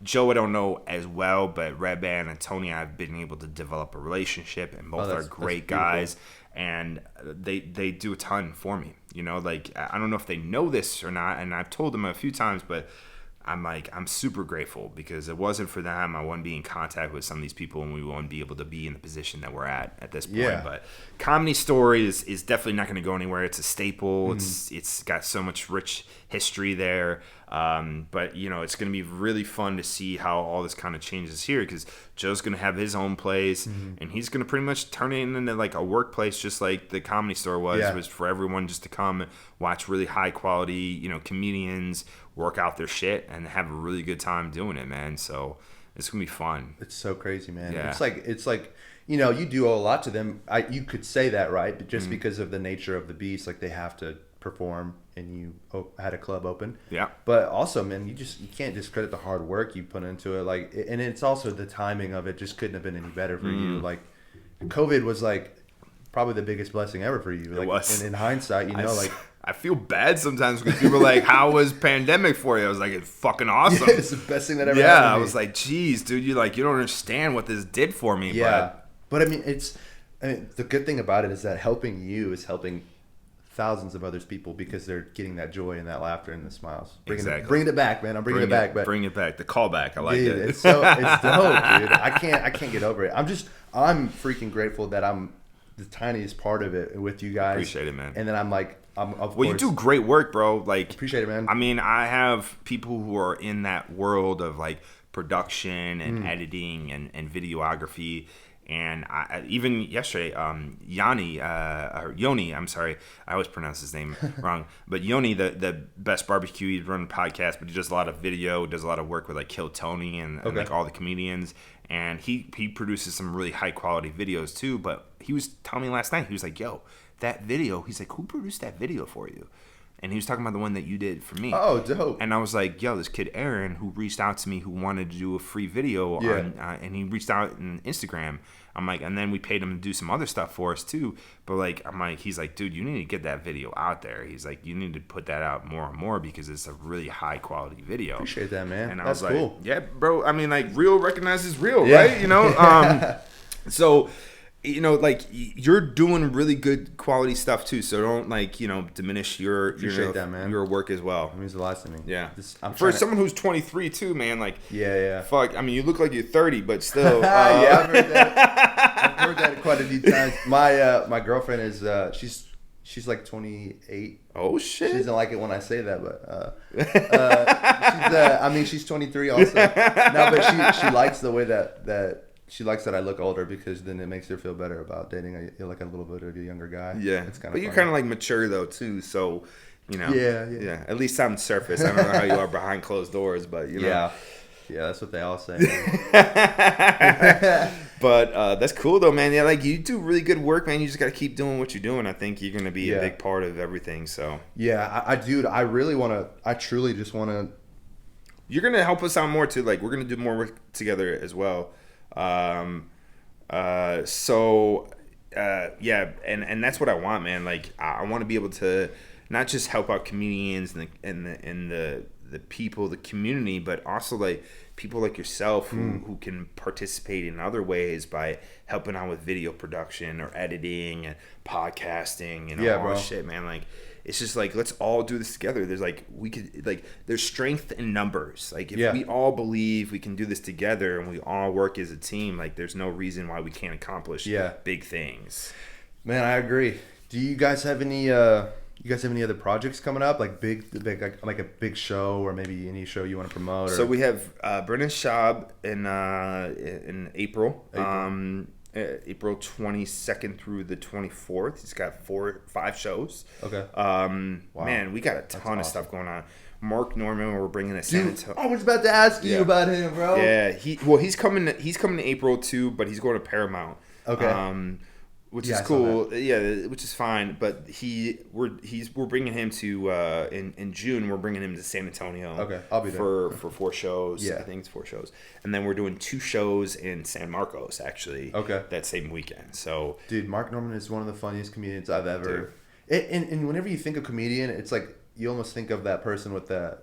Joe, I don't know as well, but Red Band and Tony, I've been able to develop a relationship, and both are great guys. And they do a ton for me, you know, like, I don't know if they know this or not, and I've told them a few times, but I'm super grateful because it wasn't for them, I wouldn't be in contact with some of these people, and we wouldn't be able to be in the position that we're at this point. Yeah. But Comedy Store is definitely not going to go anywhere. It's a staple. It's got so much rich history there. But, you know, it's going to be really fun to see how all this kind of changes here because Joe's going to have his own place, and he's going to pretty much turn it into like a workplace just like the Comedy Store was for everyone just to come watch really high quality, you know, comedians work out their shit and have a really good time doing it, man. So it's going to be fun.
It's so crazy, man. Yeah. It's like, you know, you do owe a lot to them. You could say that, right? But just because of the nature of the beast, like they have to perform, and you had a club open. Yeah. But also, man, you can't discredit the hard work you put into it. Like, and it's also the timing of it just couldn't have been any better for you. Like, COVID was like probably the biggest blessing ever for you. Like, it was. And in hindsight, you know, like,
I feel bad sometimes because people are like, how was pandemic for you? I was like, it's fucking awesome.
Yeah, it's the best thing that ever happened to me.
I was like, geez, dude, you don't understand what this did for me.
Yeah. But I mean, the good thing about it is that helping you is helping thousands of other people because they're getting that joy and that laughter and the smiles. Bringing it back, man. I'm bringing it back. But
bring it back. The callback. I like it.
It's dope, dude. I can't get over it. I'm freaking grateful that I'm the tiniest part of it with you guys.
Appreciate it, man.
And then I'm like, of course,
you do great work, bro. Like,
appreciate it, man.
I mean, I have people who are in that world of like production and editing and videography, And even yesterday, Yoni, I'm sorry, I always pronounce his name wrong. But Yoni, the best barbecue, he'd run a podcast, but he does a lot of video, does a lot of work with like Kill Tony and like all the comedians. And he produces some really high quality videos too. But he was telling me last night, he was like, yo, that video, he's like, who produced that video for you? And he was talking about the one that you did for me.
Oh, dope.
And I was like, yo, this kid Aaron, who reached out to me, who wanted to do a free video on, and he reached out on Instagram. I'm like, and then we paid him to do some other stuff for us too. But like, I'm like, he's like, dude, you need to get that video out there. He's like, you need to put that out more and more because it's a really high quality video.
Appreciate that, man.
And I
That's
was like,
cool.
yeah, bro. I mean, like, real recognizes real, right? You know? So, you know, like, you're doing really good quality stuff too. So don't, like, you know, diminish your work as well.
It means a lot to me.
Yeah. For someone who's 23 too, man, like, fuck, I mean, you look like you're 30, but still.
Yeah, I've heard that. I've heard that quite a few times. My girlfriend is, she's like 28.
Oh, shit.
She doesn't like it when I say that, but she's 23 also. No, but she likes the way that she likes that I look older because then it makes her feel better about dating a little bit of a younger guy.
Yeah,
it's kind of.
But you're kind of like mature though too, so you know.
Yeah.
At least on the surface, I don't know how you are behind closed doors, but you know.
Yeah, that's what they all say.
But that's cool though, man. Yeah, like you do really good work, man. You just got to keep doing what you're doing. I think you're gonna be a big part of everything. So. Yeah,
I really want to. I truly just want to.
You're gonna help us out more too. Like we're gonna do more work together as well. And that's what I want, man. Like I want to be able to not just help out comedians and the people, the community, but also like people like yourself who can participate in other ways by helping out with video production or editing and podcasting and all this shit, man. Like it's just like, let's all do this together. There's like, there's strength in numbers. Like if we all believe we can do this together and we all work as a team, like there's no reason why we can't accomplish big things.
Man, I agree. Do you guys have any other projects coming up? Like like a big show or maybe any show you want to promote? Or?
So we have Brennan Schaub in April. April 22nd through the 24th. He's got 5 shows.
Okay.
Wow. Man, we got a ton of stuff going on. Mark Norman, we're bringing to San Antonio.
I was about to ask you about him, bro.
Yeah, he's coming to April too, but he's going to Paramount.
Okay.
Which is cool. Yeah, which is fine. But we're bringing him to in June. We're bringing him to San Antonio.
Okay, I'll be there
for 4 shows.
Yeah,
I think it's 4 shows, and then we're doing 2 shows in San Marcos actually.
Okay,
that same weekend. So,
dude, Mark Norman is one of the funniest comedians I've ever. And whenever you think of comedian, it's like you almost think of that person with the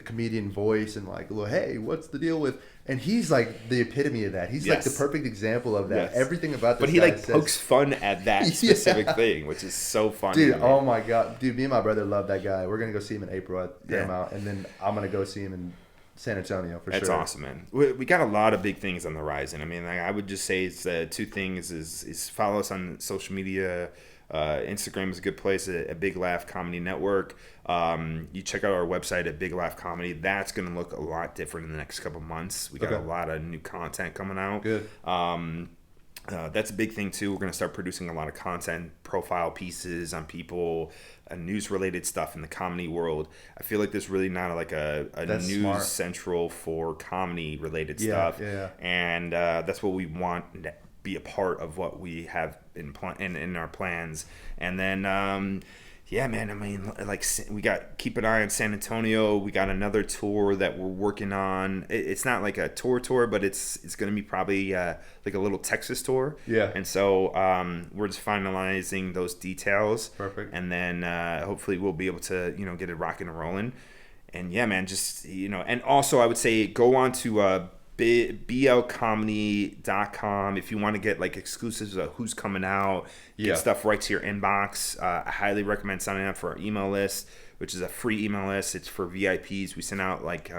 comedian voice and like, well, hey, what's the deal with? And he's like the epitome of that. He's like the perfect example of that. Everything about this.
But he pokes fun at that specific thing, which is so funny.
Dude, oh my god, dude, me and my brother love that guy. We're gonna go see him in April at Paramount, and then I'm gonna go see him in San Antonio for sure.
That's awesome, man. We got a lot of big things on the horizon. I mean, like, I would just say it's 2 things: is follow us on social media. Instagram is a good place at Big Laugh Comedy Network. You check out our website at Big Laugh Comedy. That's going to look a lot different in the next couple months. We got a lot of new content coming out.
Good.
That's a big thing too. We're going to start producing a lot of content, profile pieces on people, news related stuff in the comedy world. I feel like there's really not like a news
smart.
central for comedy related stuff.
Yeah. And
that's what we want to be a part of what we have in our plans. And then man, I mean, like, we got keep an eye on San Antonio. We got another tour that we're working on. It's not like a tour, but it's going to be probably like a little Texas tour.
Yeah.
And so we're just finalizing those details.
Perfect.
And then hopefully we'll be able to get it rocking and rolling. And yeah, man, just and also I would say go on to blcomedy.com if you want to get like exclusives of who's coming out, get stuff right to your inbox. I highly recommend signing up for our email list, which is a free email list. It's for VIPs. We send out like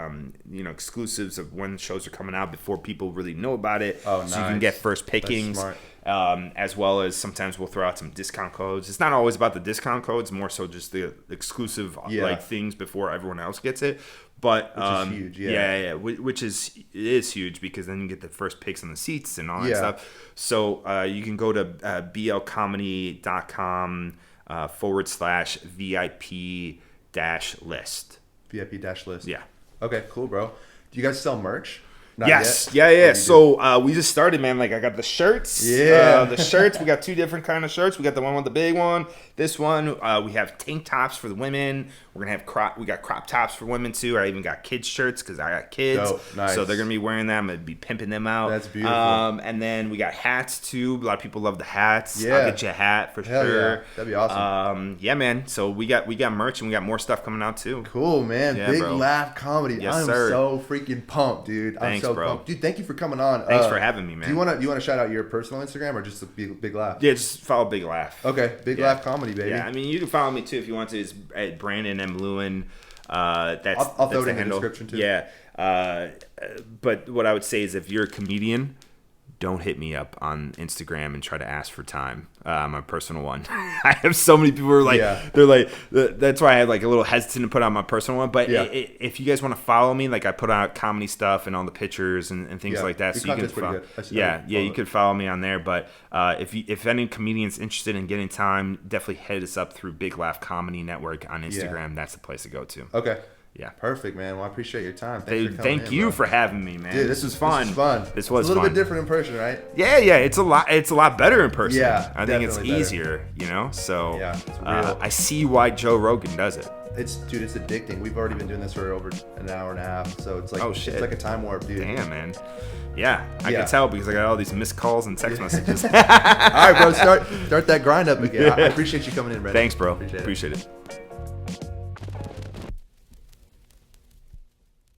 exclusives of when shows are coming out before people really know about it.
Oh, nice.
So you can get first pickings.
That's
as well as sometimes we'll throw out some discount codes. It's not always about the discount codes, more so just the exclusive like things before everyone else gets it. But
which is huge,
which is huge because then you get the first picks on the seats and all that stuff. So you can go to blcomedy.com /VIP-list.
VIP-list.
Yeah.
Okay, cool, bro. Do you guys sell merch? Not
yes.
yet?
Yeah. So we just started, man. Like I got the shirts.
Yeah.
The shirts. We got 2 different kind of shirts. We got the one with the big one. This one. We have tank tops for the women. We're gonna have we got crop tops for women too. I even got kids shirts because I got kids.
Dope. Nice.
So they're gonna be wearing them. I'm gonna be pimping them out.
That's beautiful.
And then we got hats too. A lot of people love the hats.
Yeah.
I'll get you a hat for
Hell
sure.
Yeah. That'd be awesome.
Yeah, man. So we got merch and we got more stuff coming out too.
Cool, man.
Yeah,
Big
bro.
Laugh Comedy.
Yes,
I'm
sir.
so freaking pumped, dude.
Thanks,
I'm so
bro.
pumped. Dude, thank you for coming on.
Thanks for having me, man.
Do you want to shout out your personal Instagram or just a Big Laugh?
Yeah, just follow Big Laugh.
Okay, Big Laugh Comedy, baby.
Yeah, I mean, you can follow me too if you want to. It's at Brandon M. Lewin.
I'll throw it in the description too.
Yeah. But what I would say is if you're a comedian, don't hit me up on Instagram and try to ask for time. My personal one. I have so many people who are like, they're like, that's why I had like a little hesitant to put on my personal one. But if you guys want to follow me, like I put out comedy stuff and all the pictures and things like that. So you can follow. You could follow me on there. But if any comedian's interested in getting time, definitely hit us up through Big Laugh Comedy Network on Instagram. That's the place to go to.
Okay.
Yeah.
Perfect, man. Well, I appreciate your time.
Thank you for having me, man.
Dude,
this was fun. This was
a little
fun.
bit different in person, right?
Yeah. It's a lot better in person.
Yeah,
I think it's
definitely
easier, you know? So
yeah, it's real.
I see why Joe Rogan does it.
It's addicting. We've already been doing this for over an hour and a half, so it's like it's like a time warp, dude.
Damn, man. Yeah, I can tell because I got all these missed calls and text messages.
All right, bro, start that grind up again. I appreciate you coming in, Brandon.
Thanks, bro. Appreciate it.